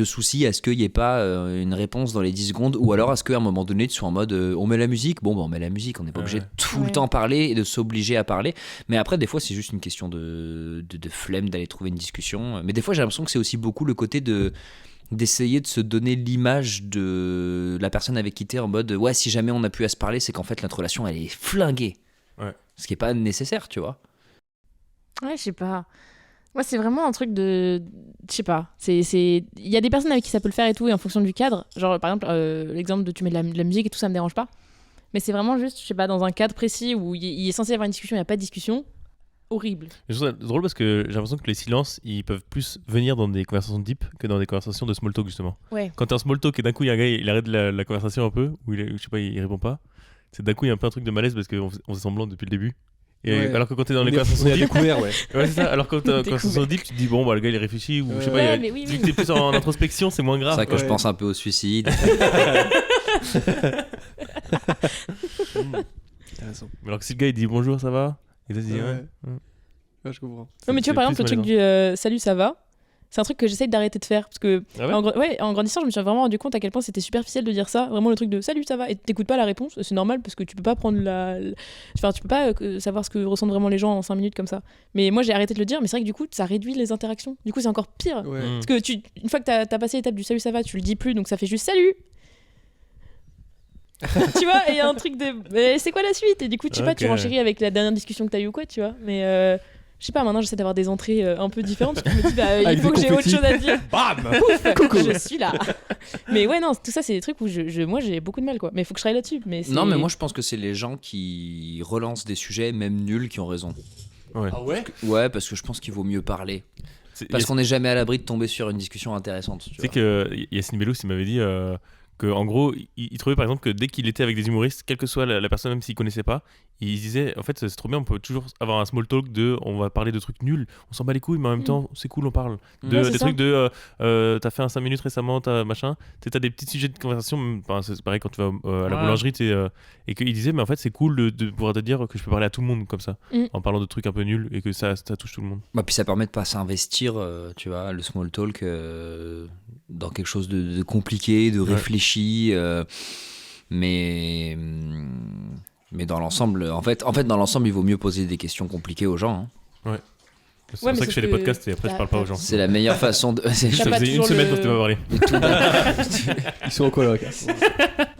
soucis à ce qu'il n'y ait pas une réponse dans les 10 secondes, ou alors à ce qu'à un moment donné, tu sois en mode on met la musique, on met la musique, on n'est pas obligé de tout le temps parler et de s'obliger à parler. Mais après, des fois, c'est juste une question de flemme d'aller trouver une discussion. Mais des fois, j'ai l'impression que c'est aussi beaucoup le côté d'essayer de se donner l'image de la personne avec qui t'es, en mode ouais, si jamais on a pu à se parler, c'est qu'en fait notre relation elle est flinguée, ce qui est pas nécessaire, tu vois. Ouais, je sais pas. Moi, c'est vraiment un truc de... Je sais pas. Il y a des personnes avec qui ça peut le faire et tout, et en fonction du cadre. Genre, par exemple, l'exemple de tu mets de la musique et tout, ça me dérange pas. Mais c'est vraiment juste, je sais pas, dans un cadre précis où il est censé y avoir une discussion, il n'y a pas de discussion. Horrible. Je trouve ça drôle parce que j'ai l'impression que les silences, ils peuvent plus venir dans des conversations deep que dans des conversations de small talk, justement. Ouais. Quand t'es en small talk et d'un coup, il y a un gars, il arrête la conversation un peu, ou je sais pas, il répond pas, c'est d'un coup, il y a un peu un truc de malaise parce qu'on fait semblant depuis le début. Et alors que quand t'es dans les conversations deep, découvert, c'est ça. Alors quand t'es dans les conversations deep, tu te dis bon, le gars il réfléchit, ou je sais pas, mais oui. vu que t'es plus en introspection, c'est moins grave. C'est vrai que je pense un peu au suicide. Intéressant. Mais alors que si le gars il dit bonjour, ça va, et toi tu dis Ouais, je comprends. Non, mais tu vois, par exemple, le truc du salut, ça va, c'est un truc que j'essaye d'arrêter de faire. Parce que, en grandissant, je me suis vraiment rendu compte à quel point c'était superficiel de dire ça. Vraiment, le truc de salut, ça va. Et t'écoutes pas la réponse, c'est normal parce que tu peux pas prendre Enfin, tu peux pas savoir ce que ressentent vraiment les gens en 5 minutes comme ça. Mais moi, j'ai arrêté de le dire, mais c'est vrai que du coup, ça réduit les interactions. Du coup, c'est encore pire. Ouais. Parce que une fois que t'as passé l'étape du salut, ça va, tu le dis plus, donc ça fait juste salut. Tu vois, et il y a un truc de mais c'est quoi la suite, et du coup tu sais pas, tu renchéris avec la dernière discussion que t'as eu ou quoi, tu vois. Mais je sais pas, maintenant j'essaie d'avoir des entrées un peu différentes parce que je me dis il faut que j'ai autre chose à dire. Bam, coucou, je suis là. Mais ouais, non, tout ça c'est des trucs où moi j'ai beaucoup de mal, quoi. Mais il faut que je travaille là-dessus. Mais non, mais moi je pense que c'est les gens qui relancent des sujets même nuls qui ont raison. Ouais. Ah ouais. Ouais, parce que je pense qu'il vaut mieux parler. Parce qu'on n'est jamais à l'abri de tomber sur une discussion intéressante. Tu sais que Yacine Bellous il m'avait dit que en gros il trouvait par exemple que dès qu'il était avec des humoristes, quelle que soit la personne, même s'il connaissait pas, il disait en fait c'est trop bien, on peut toujours avoir un small talk on va parler de trucs nuls, on s'en bat les couilles mais en même temps c'est cool, on parle des trucs de t'as fait un 5 minutes récemment, t'as machin, t'as des petits sujets de conversation, c'est pareil quand tu vas à la boulangerie et qu'il disait mais en fait c'est cool de pouvoir te dire que je peux parler à tout le monde comme ça en parlant de trucs un peu nuls et que ça touche tout le monde. Puis ça permet de pas s'investir, tu vois, le small talk dans quelque chose de compliqué, de réfléchi, mais dans l'ensemble, en fait dans l'ensemble il vaut mieux poser des questions compliquées aux gens, hein. Ouais. C'est pour ça que je fais les podcasts et après je parle pas aux gens. C'est la meilleure façon de... Je faisais une semaine quand tu m'as parlé. Ils sont en coloc.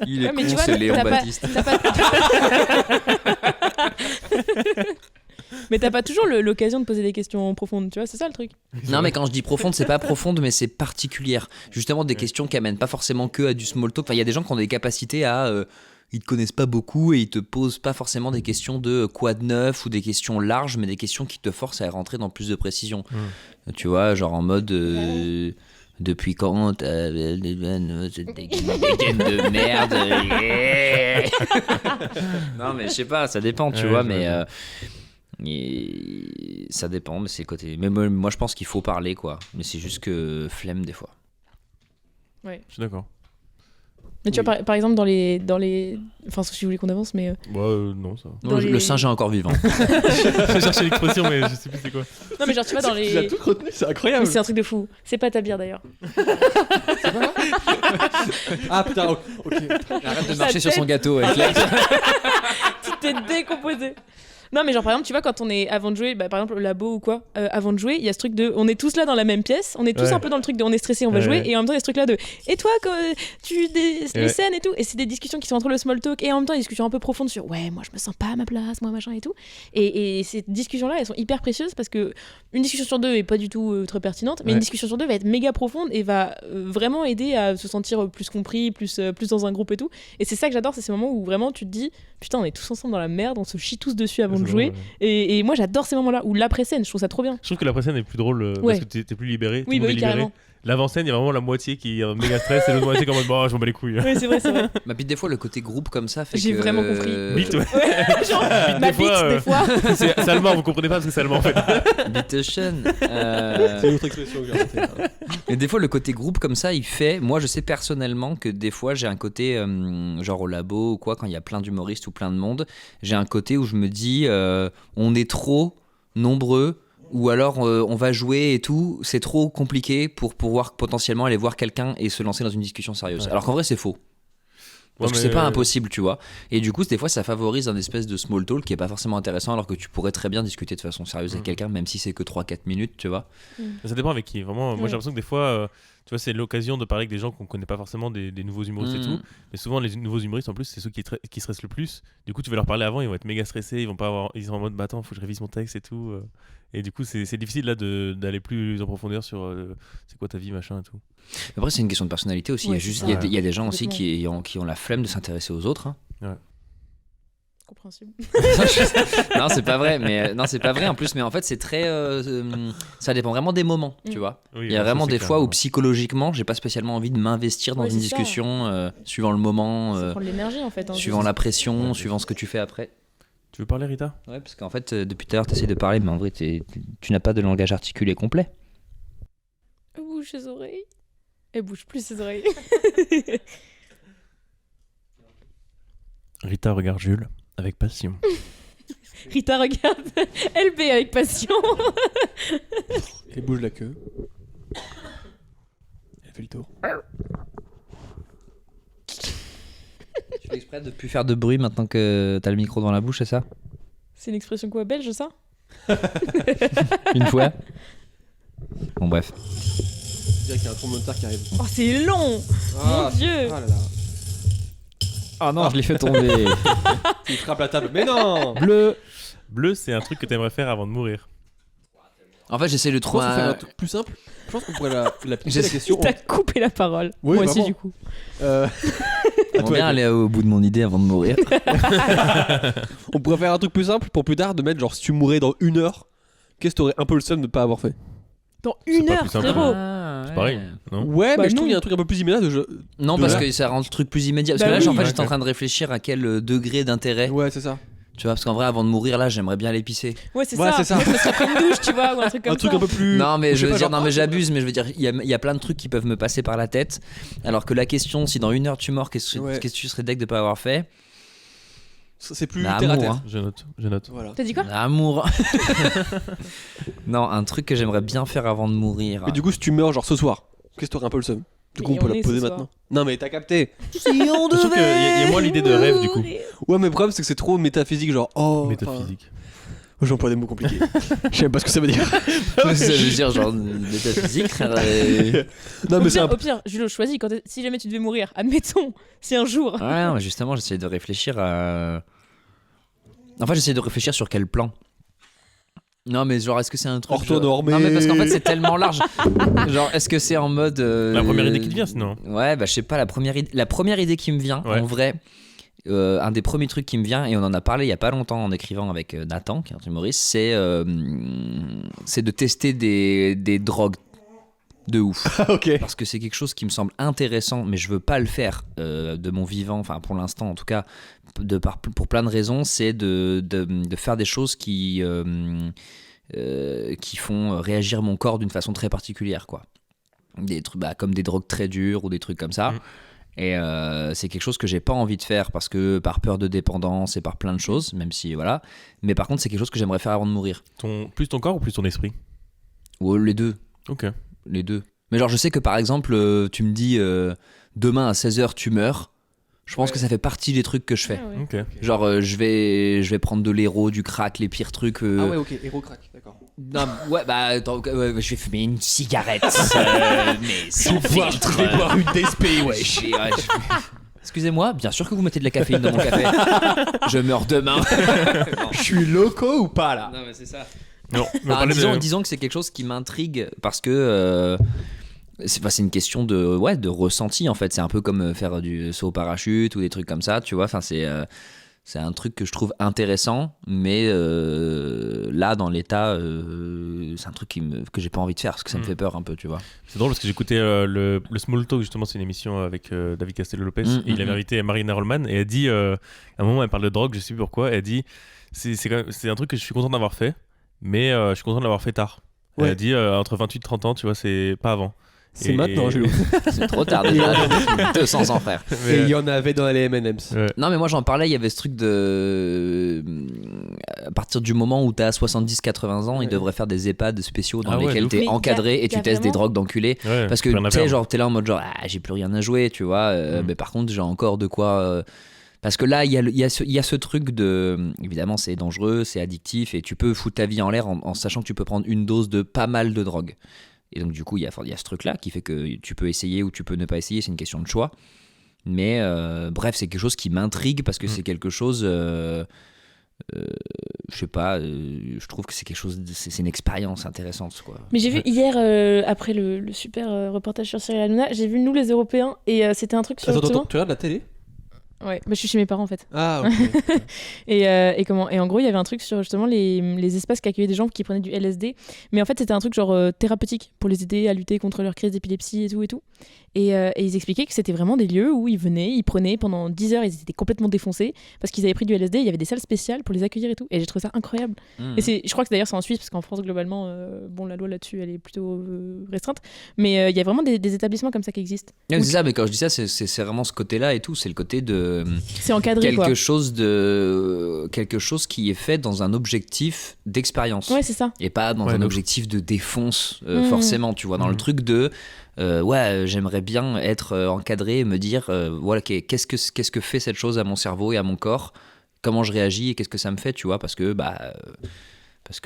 Il est con, c'est Léon Baptiste. Mais t'as pas toujours l'occasion de poser des questions profondes, tu vois, c'est ça le truc. Non, mais quand je dis profonde, c'est pas profonde, mais c'est particulière. Justement, des questions qui amènent pas forcément que à du small talk. Enfin, il y a des gens qui ont des capacités à... ils te connaissent pas beaucoup et ils te posent pas forcément des questions de quoi de neuf ou des questions larges, mais des questions qui te forcent à rentrer dans plus de précision. Tu vois, genre en mode... depuis quand t'as des gaines de merde. Non, mais je sais pas, ça dépend, tu vois, mais... ça dépend, mais c'est côté. Mais moi je pense qu'il faut parler, quoi. Mais c'est juste que flemme des fois. Ouais. Je suis d'accord. Mais tu vois, par exemple, dans les. Enfin, si vous voulez qu'on avance, mais. Non, ça va. Non, le singe est encore vivant. J'ai cherché l'expression, mais je sais plus c'est quoi. Non, mais genre, tu vois, dans les. Tu as tout retenu, c'est incroyable. Mais c'est un truc de fou. C'est pas ta bière d'ailleurs. Ah putain, ok. Arrête de marcher sur son gâteau avec la... Tu t'es décomposé. Non, mais genre par exemple, tu vois, quand on est avant de jouer, par exemple au labo ou quoi, avant de jouer, il y a ce truc de on est tous là dans la même pièce, on est tous un peu dans le truc de on est stressé, on va jouer, et en même temps il y a ce truc là de et toi quand les scènes et tout, et c'est des discussions qui sont entre le small talk et en même temps des discussions un peu profondes sur ouais, moi je me sens pas à ma place, moi machin et tout, et ces discussions là elles sont hyper précieuses parce que une discussion sur deux est pas du tout très pertinente, mais une discussion sur deux va être méga profonde et va vraiment aider à se sentir plus compris, plus dans un groupe et tout, et c'est ça que j'adore, c'est ces moments où vraiment tu te dis putain on est tous ensemble dans la merde, on se chie tous dessus avant de jouer. Et moi j'adore ces moments-là, ou l'après-scène, je trouve ça trop bien. Je trouve que l'après-scène est plus drôle parce que t'es plus libéré, tout le monde est libéré. Carrément. l'avant-scène, il y a vraiment la moitié qui est méga stress et l'autre moitié qui est en mode bon, je m'en bats les couilles. Oui, c'est vrai. Bah, puis des fois, le côté groupe comme ça fait J'ai que. vraiment compris. Bite, ouais. Genre, Bite, ma des fois, bite, des fois. C'est allemand, vous comprenez pas parce que c'est allemand en fait. Bitechen. C'est une autre expression que j'ai inventée. Et des fois, le côté groupe comme ça, il fait. Moi, je sais personnellement que des fois, j'ai un côté, genre au labo ou quoi, quand il y a plein d'humoristes ou plein de monde, j'ai un côté où je me dis, on est trop nombreux, ou alors on va jouer et tout, c'est trop compliqué pour pouvoir potentiellement aller voir quelqu'un et se lancer dans une discussion sérieuse. Ouais. Alors qu'en vrai, c'est faux. Parce que c'est pas impossible, tu vois. Et du coup, des fois, ça favorise un espèce de small talk qui est pas forcément intéressant, alors que tu pourrais très bien discuter de façon sérieuse avec quelqu'un, même si c'est que 3-4 minutes, tu vois. Ça dépend avec qui. Vraiment, moi Ouais. j'ai l'impression que des fois, tu vois, c'est l'occasion de parler avec des gens qu'on connaît pas forcément, des nouveaux humoristes et tout. Mais souvent, les nouveaux humoristes en plus, c'est ceux qui stressent le plus. Du coup, tu vas leur parler avant, ils vont être méga stressés, ils sont en mode bah attends, faut que je révise mon texte et tout. Et du coup, c'est difficile là d'aller plus en profondeur sur c'est quoi ta vie, machin et tout. Après, c'est une question de personnalité aussi. Ouais, il y a juste, c'est il y a ça. des- il y a des gens aussi Complètement. qui ont la flemme de s'intéresser aux autres. Hein. Compréhensible. Non, c'est pas vrai. Mais non, c'est pas vrai en plus. Mais en fait, c'est très. Ça dépend vraiment des moments, tu vois. Oui, Il y a ça, vraiment c'est des clair, fois où ouais. psychologiquement, j'ai pas spécialement envie de m'investir dans Ouais, une c'est ça. discussion, suivant le moment, Ça prend de l'énergie en fait. hein, suivant juste. la pression, Ouais, suivant ce que tu fais après. Tu veux parler, Rita? Ouais, parce qu'en fait, depuis tout à l'heure, t'essayes de parler, mais en vrai, tu n'as pas de langage articulé complet. Elle bouge ses oreilles. Elle bouge plus ses oreilles. Rita regarde Jules avec passion. Rita regarde LB avec passion. Elle bouge la queue. Elle fait le tour. Tu fais exprès de plus faire de bruit maintenant que t'as le micro dans la bouche, c'est ça? C'est une expression quoi belge ça? Une fois. Bon, bref. Je dirais qu'il y a un tremblement de terre qui arrive. Oh c'est long. Mon Dieu. Ah là là. Oh non, je l'ai fait tomber. Il frappe la table. Mais non. Bleu. Bleu, c'est un truc que t'aimerais faire avant de mourir. En fait, j'essaie de Je pense trouver qu'on fait un un... truc plus simple. Je pense qu'on pourrait la poser Je la sais. question. T'as coupé la parole. Oui, Moi aussi vraiment. du coup. J'aimerais bien aller au bout de mon idée avant de mourir. On pourrait faire un truc plus simple pour plus tard de mettre genre si tu mourais dans 1 heure, qu'est-ce que t'aurais un peu le seum de pas avoir fait? Dans C'est une pas heure plus simple. frérot. C'est pareil, non? Ouais, Bah mais je trouve non. qu'il y a un truc un peu plus immédiat de jeu. Non, De parce là. que ça rend le truc plus immédiat. Parce Bah que là, oui. en fait, Ouais, j'étais en ok. train de réfléchir à quel degré d'intérêt. Ouais, c'est ça. Tu vois, parce qu'en vrai, avant de mourir, là, j'aimerais bien aller pisser. Ouais c'est Ouais, ça. c'est ça. Moi, je me serais pris une douche tu vois ou un truc comme Un truc ça. un peu plus. Non, mais je je sais veux pas, dire, genre, non, mais ah, j'abuse, mais je veux dire, il y a plein de trucs qui peuvent me passer par la tête. Alors que la question, si dans 1 heure tu mors, qu'est-ce Ouais. que tu serais deg de pas avoir fait? C'est plus Bah, terre à amour, terre. hein. Je note. Voilà. T'as dit quoi? L'amour. Non, un truc que j'aimerais bien faire avant de mourir. Mais du coup, si tu meurs genre ce soir, qu'est-ce que t'aurais un peu le seum? Du coup, Et on peut on la est poser ce soir. maintenant. Non, mais t'as capté. Si on Je trouve qu'il y a moins l'idée de rêve du coup. Ouais, mais le problème, c'est que c'est trop métaphysique. Genre, oh. Métaphysique. enfin, j'emploie des mots compliqués. Je sais même pas ce que ça veut dire. Ça veut dire genre métaphysique. Non, mais c'est un Au pire, Julo, choisis si jamais tu devais mourir. Admettons, si un jour. Ouais, non, mais justement, j'essaie de réfléchir à. Enfin, j'essaie de réfléchir sur quel plan. Non, mais genre, est-ce que c'est un truc. Orthonormé. Non, mais parce qu'en fait, c'est tellement large. Genre, est-ce que c'est en mode. La première idée qui te vient sinon. Ouais, bah, je sais pas, la première idée qui me vient, Ouais. en vrai. Un des premiers trucs qui me vient, et on en a parlé il y a pas longtemps en écrivant avec Nathan, qui est un humoriste, c'est de tester des drogues de ouf. Ok. Parce que c'est quelque chose qui me semble intéressant, mais je veux pas le faire de mon vivant, enfin pour l'instant en tout cas, pour plein de raisons, c'est de faire des choses qui font réagir mon corps d'une façon très particulière, quoi. Des trucs comme des drogues très dures ou des trucs comme ça. Et c'est quelque chose que j'ai pas envie de faire parce que par peur de dépendance et par plein de choses, même si voilà. Mais par contre, c'est quelque chose que j'aimerais faire avant de mourir. Plus ton corps ou plus ton esprit? Ou les deux. Ok. Les deux. Mais genre, je sais que par exemple, tu me dis demain à 16h tu meurs. Je pense que ça fait partie des trucs que je fais. Ah ouais. Ok. Genre, je vais prendre de l'héros, du crack, les pires trucs. Ah ouais, ok. Héros crack, d'accord. Non, ouais, bah, attends, je vais fumer une cigarette, mais sans filtre. Je vais boire une DSP, ouais. Excusez-moi, bien sûr que vous mettez de la caféine dans mon café. Je meurs demain. Je suis loco ou pas là? Non, mais c'est ça. Non, mais on Ah, parlait de- disons que c'est quelque chose qui m'intrigue parce que c'est une question de ressenti en fait. C'est un peu comme faire du saut au parachute ou des trucs comme ça, tu vois. Enfin, c'est C'est un truc que je trouve intéressant, mais là, dans l'état, c'est un truc que j'ai pas envie de faire parce que ça me fait peur un peu, tu vois. C'est drôle parce que j'écoutais le Small Talk, justement, c'est une émission avec David Castello-Lopez, et il avait invité Marina Rollman, et elle dit, à un moment, elle parle de drogue, je sais plus pourquoi, elle dit, c'est un truc que je suis content d'avoir fait, mais je suis content de l'avoir fait tard. Ouais. Elle a dit, entre 28 et 30 ans, tu vois, c'est pas avant. C'est maintenant, Jules. C'est trop tard déjà. 200 ans, frère. Et il y en avait dans les M&M's. Ouais. Non, mais moi j'en parlais, il y avait ce truc de. À partir du moment où t'as 70-80 ans, ils devraient faire des EHPAD spéciaux dans lesquels de ouf. t'es Mais encadré et tu testes des drogues d'enculé. Ouais, Parce que rien à tu sais, perdre. genre, t'es là en mode genre, j'ai plus rien à jouer, tu vois. Mais par contre, j'ai encore de quoi. Parce que là, il y a ce truc de. Évidemment, c'est dangereux, c'est addictif et tu peux foutre ta vie en l'air en sachant que tu peux prendre une dose de pas mal de drogue. Et donc, du coup, il y a ce truc-là qui fait que tu peux essayer ou tu peux ne pas essayer, c'est une question de choix. Mais bref, c'est quelque chose qui m'intrigue parce que c'est quelque chose. Je sais pas, je trouve que c'est quelque chose. C'est une expérience intéressante, quoi. Mais j'ai vu hier, après le super reportage sur Cyril Hanouna, j'ai vu Nous les Européens et c'était un truc sur. Attends, tu regardes la télé ? Ouais, bah, je suis chez mes parents en fait. Ah, ok. Et en gros, il y avait un truc sur justement les espaces qui accueillaient des gens qui prenaient du LSD. Mais en fait, c'était un truc genre thérapeutique pour les aider à lutter contre leur crise d'épilepsie et tout et tout. Et ils expliquaient que c'était vraiment des lieux où ils venaient, ils prenaient pendant 10 heures, ils étaient complètement défoncés parce qu'ils avaient pris du LSD. Il y avait des salles spéciales pour les accueillir et tout. Et j'ai trouvé ça incroyable. Et je crois que d'ailleurs c'est en Suisse parce qu'en France globalement, la loi là-dessus elle est plutôt restreinte. Mais il y a vraiment des établissements comme ça qui existent. C'est ça, mais quand je dis ça, c'est vraiment ce côté-là et tout. C'est le côté de. C'est encadré quelque quoi. chose qui est fait dans un objectif d'expérience. Ouais, c'est ça. Et pas dans un objectif de défonce, forcément, tu vois, dans le truc de j'aimerais bien être encadré et me dire voilà, qu'est-ce que fait cette chose à mon cerveau et à mon corps, comment je réagis et qu'est-ce que ça me fait, tu vois, parce que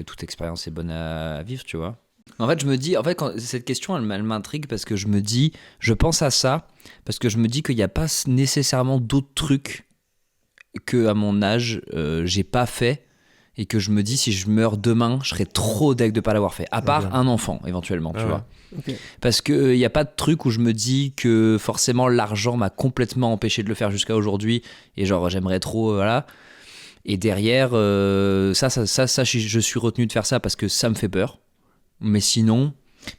toute expérience est bonne à vivre, tu vois. En fait, je me dis, cette question, elle m'intrigue parce que je pense à ça, parce que je me dis qu'il n'y a pas nécessairement d'autres trucs que à mon âge, j'ai pas fait, et que je me dis, si je meurs demain, je serais trop deg de pas l'avoir fait, à part un enfant, éventuellement, tu vois. Okay. Parce qu'il n'y a pas de truc où je me dis que forcément l'argent m'a complètement empêché de le faire jusqu'à aujourd'hui, et genre, j'aimerais trop, voilà. Et derrière, ça, je suis retenu de faire ça parce que ça me fait peur. Mais sinon,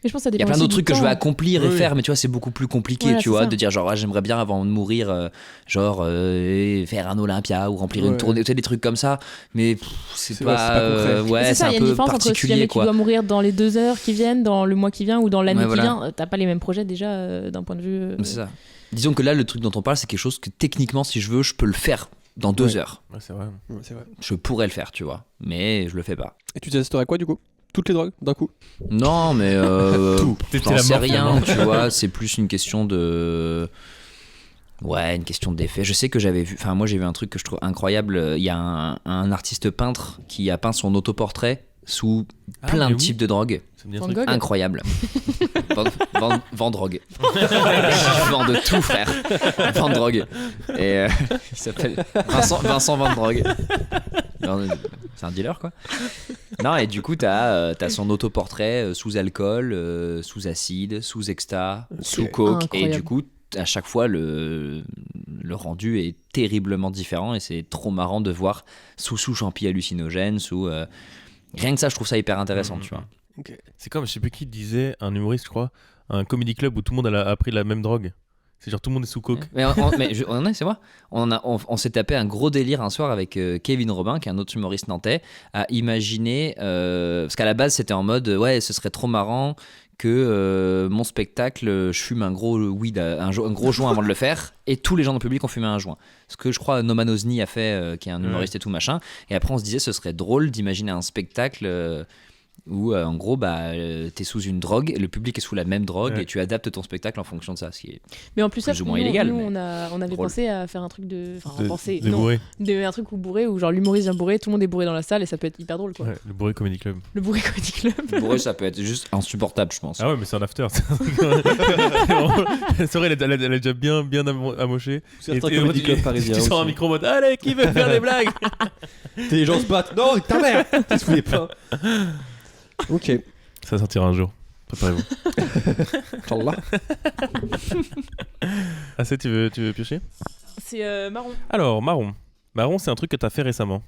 mais je pense que ça il y dépend a plein aussi d'autres du trucs que je temps. veux accomplir et faire, mais tu vois, c'est beaucoup plus compliqué, Voilà, tu c'est vois, ça. de dire genre, j'aimerais bien avant de mourir, faire un Olympia ou remplir une tournée, tu sais, des trucs comme ça, mais c'est pas concret. ouais, C'est ça, c'est il y un a une peu différence entre si particulier, jamais tu quoi. dois mourir dans les 2 heures qui viennent, dans le mois qui vient ou dans l'année Ouais, voilà. qui vient. T'as pas les mêmes projets déjà d'un point de vue. C'est ça. Disons que là, le truc dont on parle, c'est quelque chose que techniquement, si je veux, je peux le faire dans 2 heures. Ouais, c'est vrai. Ouais, c'est vrai. Je pourrais le faire, tu vois, mais je le fais pas. Et tu testerais quoi du coup ? Toutes les drogues d'un coup ? Non, mais T'étais j'en la sais mort, rien, finalement. tu vois, c'est plus une question de... Ouais, une question d'effet. Je sais que j'avais vu... Enfin, moi, j'ai vu un truc que je trouve incroyable. Il y a un artiste peintre qui a peint son autoportrait sous plein de types de drogues. Ça me dit un Van truc. Gogh. Incroyable. Vend drogue. Je vends de tout, frère. Vend drogue. Et il s'appelle Vincent Vend drogue. C'est un dealer, quoi. Non, et du coup, t'as son autoportrait sous alcool, sous acide, sous exta, sous coke. Incroyable. Et du coup, à chaque fois, le rendu est terriblement différent. Et c'est trop marrant de voir sous champi hallucinogène, sous... Rien que ça, je trouve ça hyper intéressant, tu vois. Okay. C'est comme, je sais plus qui disait, un humoriste, je crois, un comedy club où tout le monde a pris la même drogue. C'est genre tout le monde est sous coke. Mais c'est moi. On s'est tapé un gros délire un soir avec Kevin Robin, qui est un autre humoriste nantais, à imaginer, parce qu'à la base c'était en mode ouais, ce serait trop marrant que mon spectacle, je fume un gros weed, un gros joint avant de le faire, et tous les gens dans le public ont fumé un joint. Ce que je crois Noman Ozni a fait, qui est un humoriste et tout machin. Et après on se disait ce serait drôle d'imaginer un spectacle où en gros t'es sous une drogue, le public est sous la même drogue, et tu adaptes ton spectacle en fonction de ça, ce qui est Mais en plus, plus ou moins nous, illégal, nous, mais on avait drôle. pensé à faire un truc de. Enfin, Des bourrés. Un truc où bourré, où genre l'humoriste vient bourré, tout le monde est bourré dans la salle et ça peut être hyper drôle quoi. Ouais, le bourré comedy club. Le bourré comedy club. pour eux ça peut être juste insupportable, je pense. Ah ouais, mais c'est un after. C'est vrai, elle est déjà bien amochée. Certains Et comedy tu- clubs parisiens Tu sors un aussi. micro en mode allez, qui veut faire des blagues? Les gens se battent. Non, ta mère. Tu te fous pas. Ok. Ça sortira un jour. Préparez-vous. Inch'Allah. Ah, tu veux piocher? C'est marron. Alors, marron. Marron, c'est un truc que t'as fait récemment.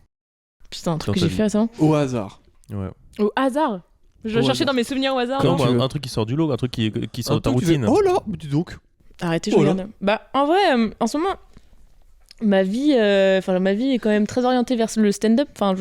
Putain, un truc Dans que ta j'ai vie. fait récemment. Au hasard. Ouais. Au hasard. Je Au dois chercher hasard. dans mes souvenirs au hasard. Comme non tu veux. un truc qui sort du lot, un truc qui sort Un de ta truc, tu fais, routine. oh là, mais dis donc. Arrêtez, je Oh là. regarde. Bah, en vrai, en ce moment, ma vie est quand même très orientée vers le stand-up. Enfin,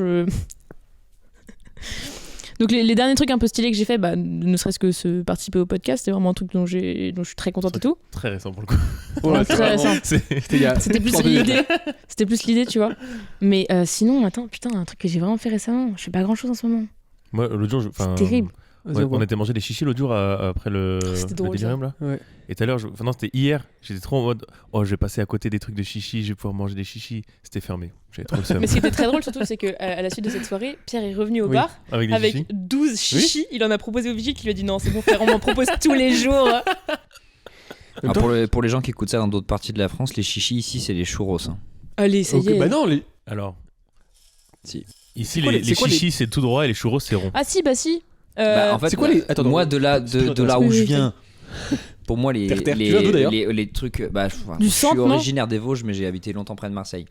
Donc les derniers trucs un peu stylés que j'ai fait, bah, ne serait-ce que participer au podcast, c'est vraiment un truc dont je suis très contente et tout. Très récent pour le coup. Ouais, Très c'est vraiment- récent. C'était il y a- C'était plus Sans l'idée. C'était plus l'idée, tu vois. Mais sinon, attends, putain, un truc que j'ai vraiment fait récemment. Je fais pas grand-chose en ce moment. Moi, l'autre jour, C'est terrible. Vas-y, Ouais, on voit. on était manger des chichis l'autre jour après le C'était drôle, délirium là. Ouais. Et tout à l'heure, enfin non, c'était hier. J'étais trop en mode, oh, je vais passer à côté des trucs de chichis, je vais pouvoir manger des chichis. C'était fermé. J'avais trop le seum. Mais ce qui était très drôle surtout, c'est qu'à la suite de cette soirée, Pierre est revenu au Oui. bar Avec des avec chichis. 12 chichis. Il en a proposé au vigile qui lui a dit non, c'est bon frère, on m'en propose tous les jours. Ah, pour les gens qui écoutent ça dans d'autres parties de la France, les chichis ici, c'est les churros. Hein. Allez, ça Ok, y est. bah non, les... Alors, Si. ici, quoi les les- c'est quoi les- chichis, c'est tout droit et les churros, c'est rond. Ah si, bah si. Bah, en fait, c'est quoi les- Attends, moi, non, de là intéressant. où Oui, je oui, viens, pour moi, les, Terre, les, tu viens d'où, d'ailleurs les trucs. Bah, Du je centre, suis non originaire des Vosges, mais j'ai habité longtemps près de Marseille.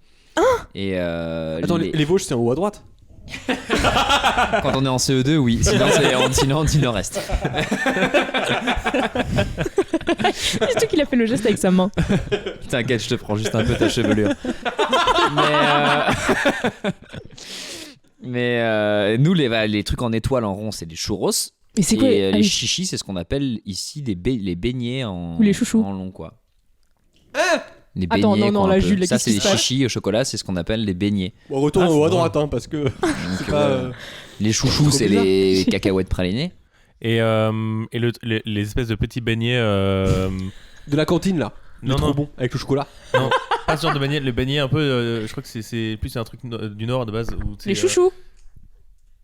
Et Attends, les Vosges, c'est en haut à droite. quand on est en CE2, oui. Sinon, on dit le reste. C'est toi qui a fait le geste avec sa main. T'inquiète, je te prends juste un peu ta chevelure. Mais nous, les trucs en étoile en rond, c'est les churros. Et c'est quoi Et ah les oui. chichis, c'est ce qu'on appelle ici les beignets en, Ou les chouchous. en long, quoi. Les Attends, beignets, non, quoi, la un peu. Jules, ça, qu'est-ce c'est qui les se passe chichis au chocolat, c'est ce qu'on appelle les beignets. On retourne Ah, en haut à c'est droite, hein, parce que Donc, c'est pas. les chouchous, trop c'est bizarre. les cacahuètes pralinées. Et les espèces de petits beignets. De la cantine là. Il est Non, trop non. bon avec le chocolat. Pas ce genre de beignets. Les beignets un peu. Je crois que c'est plus un truc du Nord de base. Où, tu sais, Les chouchous.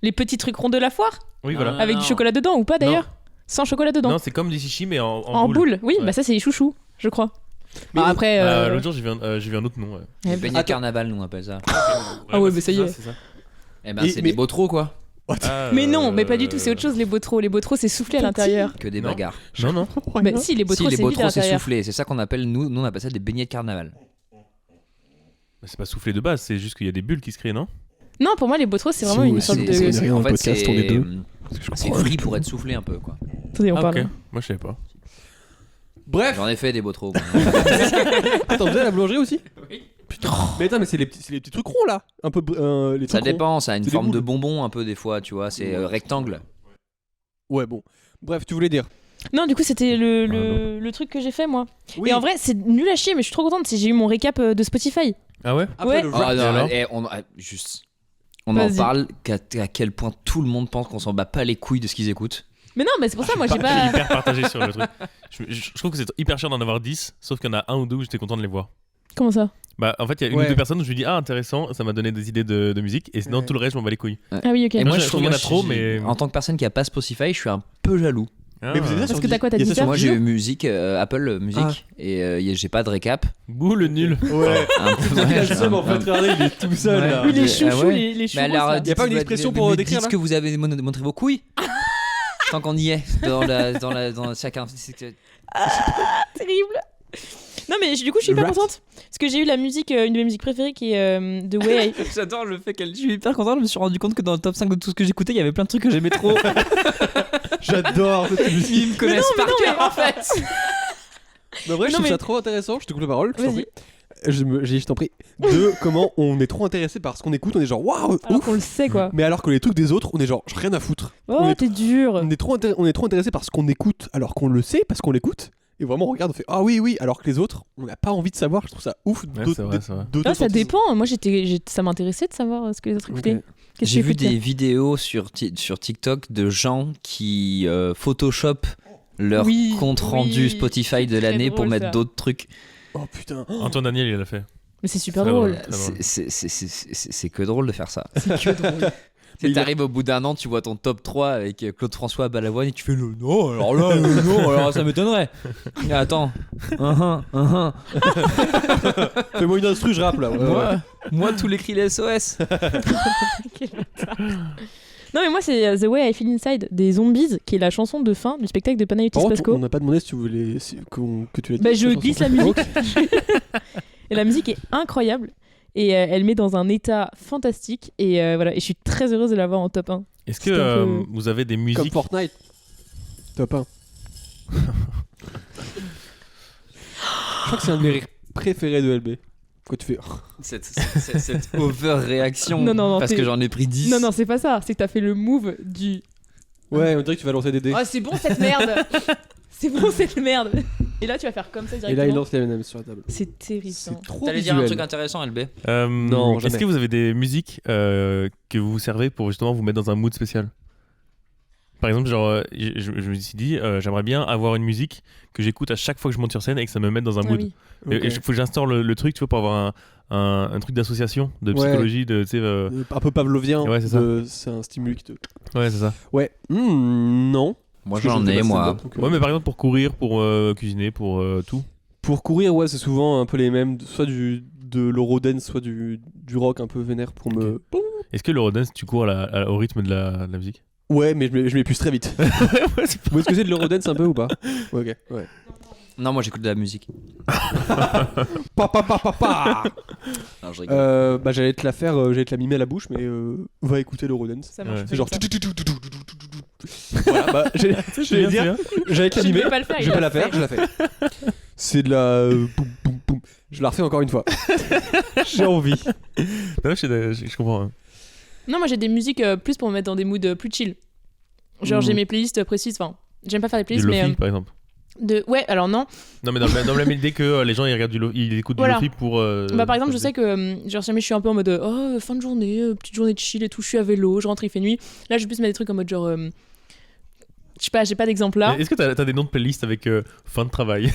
Les petits trucs ronds de la foire. Oui, voilà. Ah, Avec non. du chocolat dedans ou pas d'ailleurs. Sans chocolat dedans. Non, c'est comme des chichis, mais En boule. Oui, Ouais. bah ça c'est les chouchous, je crois. Mais- Ah, après. L'autre jour, j'ai vu un autre nom. Ouais. Les eh, beignets Attends. carnaval, nous on appelle ça. Ah ouais, bah, mais ça y est. c'est ça. Eh ben, Et- c'est mais- des botros, quoi. Ah, Mais non, mais pas du tout, c'est autre chose les botros. Les botros c'est soufflé à l'intérieur. Que des Non. bagarres. Non, non. Bah si, les botros Si, les c'est vide à botros, c'est l'intérieur. soufflé. C'est ça qu'on appelle, nous on appelle ça des beignets de carnaval. Mais c'est pas soufflé de base, c'est juste qu'il y a des bulles qui se créent, non? Non, pour moi les botros c'est vraiment Si, une oui, sorte c'est- de. c'est- rien dans en le fait, podcast, c'est on est deux. c'est frit pour être soufflé un peu, quoi. Attendez, on Ah, parle. ok. Moi, je savais pas. Bref, J'en ai fait des botros. attends, vous avez la boulangerie aussi? Oui. Putain. Mais attends, mais c'est les petits trucs ronds là. Un peu. Les Ça trucs ronds. dépend, ça a une C'est des forme de boules. bonbon un peu des fois, tu vois. C'est rectangle. Ouais, bon. Bref, tu voulais dire. Non, du coup c'était Ah, le truc que j'ai fait moi. Et en vrai c'est nul à chier, mais je suis trop contente. J'ai eu mon récap de Spotify. Ah ouais? Après ouais. le Ah, rap. non, alors juste. On en Vas-y. parle à quel point tout le monde pense qu'on s'en bat pas les couilles de ce qu'ils écoutent. Mais non, mais c'est pour ça, moi j'ai Je suis pas. hyper partagé sur le truc. Je trouve que c'est hyper cher d'en avoir 10, sauf qu'il y en a un ou deux où j'étais content de les voir. Comment ça? Bah, en fait, il y a une Ouais. ou deux personnes où je me dis, ah, intéressant, ça m'a donné des idées de musique, et sinon, Ouais. tout le reste, je m'en bats les couilles. Ah oui, ok. Et moi, je trouve qu'il y en a trop, mais. En tant que personne qui a pas Spotify, je suis un peu jaloux. Ah. Mais vous avez ça Parce sur que t'as quoi, t'as il y a ça Deezer sur Moi j'ai Deezer eu musique, Apple Music, et j'ai pas de récap. Boule nul. Ouais. Un peu, Il a ouais, le seum en fait, un- regardez, il est tout seul là. Oui, les Ah chouchous, ouais. les Mais chouchous. alors, Y a pas une expression pour décrire, dites là que vous avez montré vos couilles. Tant qu'on y est, dans chacun. Terrible. Non, mais du coup, je suis hyper Rat. contente. Parce que j'ai eu la musique, une de mes musiques préférées qui est The Way I. J'adore le fait qu'elle. Je suis hyper content. Je me suis rendu compte que dans le top 5 de tout ce que j'écoutais, il y avait plein de trucs que j'aimais trop. J'adore cette musique. Ils me connaissent par cœur en fait. Mais en vrai, je Non, trouve mais- ça trop intéressant. Je te coupe la parole. Je t'en Vas-y. prie. Je t'en prie. De comment on est trop intéressé par ce qu'on écoute. On est genre waouh, Alors ouf. qu'on le sait, quoi. Mais alors que les trucs des autres, on est genre rien à foutre. Oh, on est- t'es dur. On est trop intéressé par ce qu'on écoute alors qu'on le sait parce qu'on l'écoute. Et vraiment, on regarde, on fait ah oui, oui. Alors que les autres, on n'a pas envie de savoir. Je trouve ça ouf. Ouais, c'est vrai, c'est vrai. Ah, ça dépend. Moi, ça m'intéressait de savoir ce que les autres écoutaient. Ok. Qu'est-ce J'ai que tu vu écoutes, des vidéos sur TikTok de gens qui Photoshop leur Oui, compte rendu oui, Spotify de c'est très l'année pour drôle, mettre ça. d'autres trucs. Oh putain. Antoine Daniel, il l'a fait. Mais c'est super Très drôle. drôle. Très drôle. C'est que drôle de faire ça. C'est que drôle. Tu t'arrives au bout d'un an, tu vois ton top 3 avec Claude François à Balavoine et tu fais le non, alors là, non, alors ça m'étonnerait. Mais attends, Fais-moi une instru, je rappe là. Ouais, ouais. moi tous les cris les SOS. Quel bâtard. Non, mais moi, c'est The Way I Feel Inside des Zombies, qui est la chanson de fin du spectacle de Panayotis Par contre, Pasco. on n'a pas demandé si tu voulais que tu l'aies dit. Bah, je cette glisse chanson. la musique. Ok. Et la musique est incroyable. et elle met dans un état fantastique et voilà, et je suis très heureuse de l'avoir en top 1. Est-ce C'est que un peu- vous avez des Comme musiques Fortnite. Top 1. Je crois que c'est un de mes rires préférés de LB. Quand tu fais. Cette over-réaction. Non, parce t'es- que j'en ai pris 10. Non, c'est pas ça, c'est que t'as fait le move du Ouais, on dirait que tu vas lancer des dés. oh, c'est bon cette merde. C'est bon cette merde. Et là tu vas faire comme ça Et directement. là, il lance les M&M's sur la table. C'est terrifiant. C'est trop T'allais dire un visuel. truc intéressant, LB. Non, Est-ce jamais. que vous avez des musiques que vous servez pour justement vous mettre dans un mood spécial? Par exemple, genre, je me suis dit, j'aimerais bien avoir une musique que j'écoute à chaque fois que je monte sur scène et que ça me mette dans un Ah mood. oui. Et Ok. il faut que j'instaure le truc, tu vois, pour avoir un truc d'association, de Ouais. psychologie, de, tu sais, Un peu pavlovien. Ouais, c'est ça. C'est un stimuli qui te. ouais, c'est ça. Ouais. Non. Moi, Parce que j'en je ai, fais pas moi. stand-up, donc, Ouais, mais par exemple, pour courir, pour cuisiner, pour tout. Pour courir, ouais, c'est souvent un peu les mêmes. Soit de l'eurodance, soit du rock un peu vénère pour me. Est-ce que l'eurodance, tu cours au rythme de la musique? Ouais, mais je m'épuise très vite. Ouais, c'est Vous voyez ce que c'est de l'eurodance un peu ou pas? Ouais, ok. Ouais. Non, moi, j'écoute de la musique. Pa. Non, je rigole. Bah, j'allais te la faire, j'allais te la mimer à la bouche, mais va écouter l'eurodance. Ça marche. Ouais. C'est genre. ça. Voilà, bah, j'allais bien, dire, j'allais te la Je ne mimer. vais pas le faire. Je il vais pas l'a la faire, fait. je la fais. C'est de la. Boum, boum, boum. Je la refais encore une fois. J'ai envie. Non, je comprends. Hein. Non, moi j'ai des musiques plus pour me mettre dans des moods plus chill. Genre j'ai mes playlists précises. Enfin, j'aime pas faire des Du playlists, lofi, mais par exemple. ouais, alors non. Non, mais dans la même idée que les gens ils regardent ils écoutent Voilà. du lofi pour. Bah par exemple, je sais que genre jamais je suis un peu en mode fin de journée, petite journée de chill et tout, je suis à vélo, je rentre, il fait nuit. Là, je vais plus mettre des trucs en mode genre je sais pas, j'ai pas d'exemple là. Est-ce que t'as des noms de playlists avec fin de travail?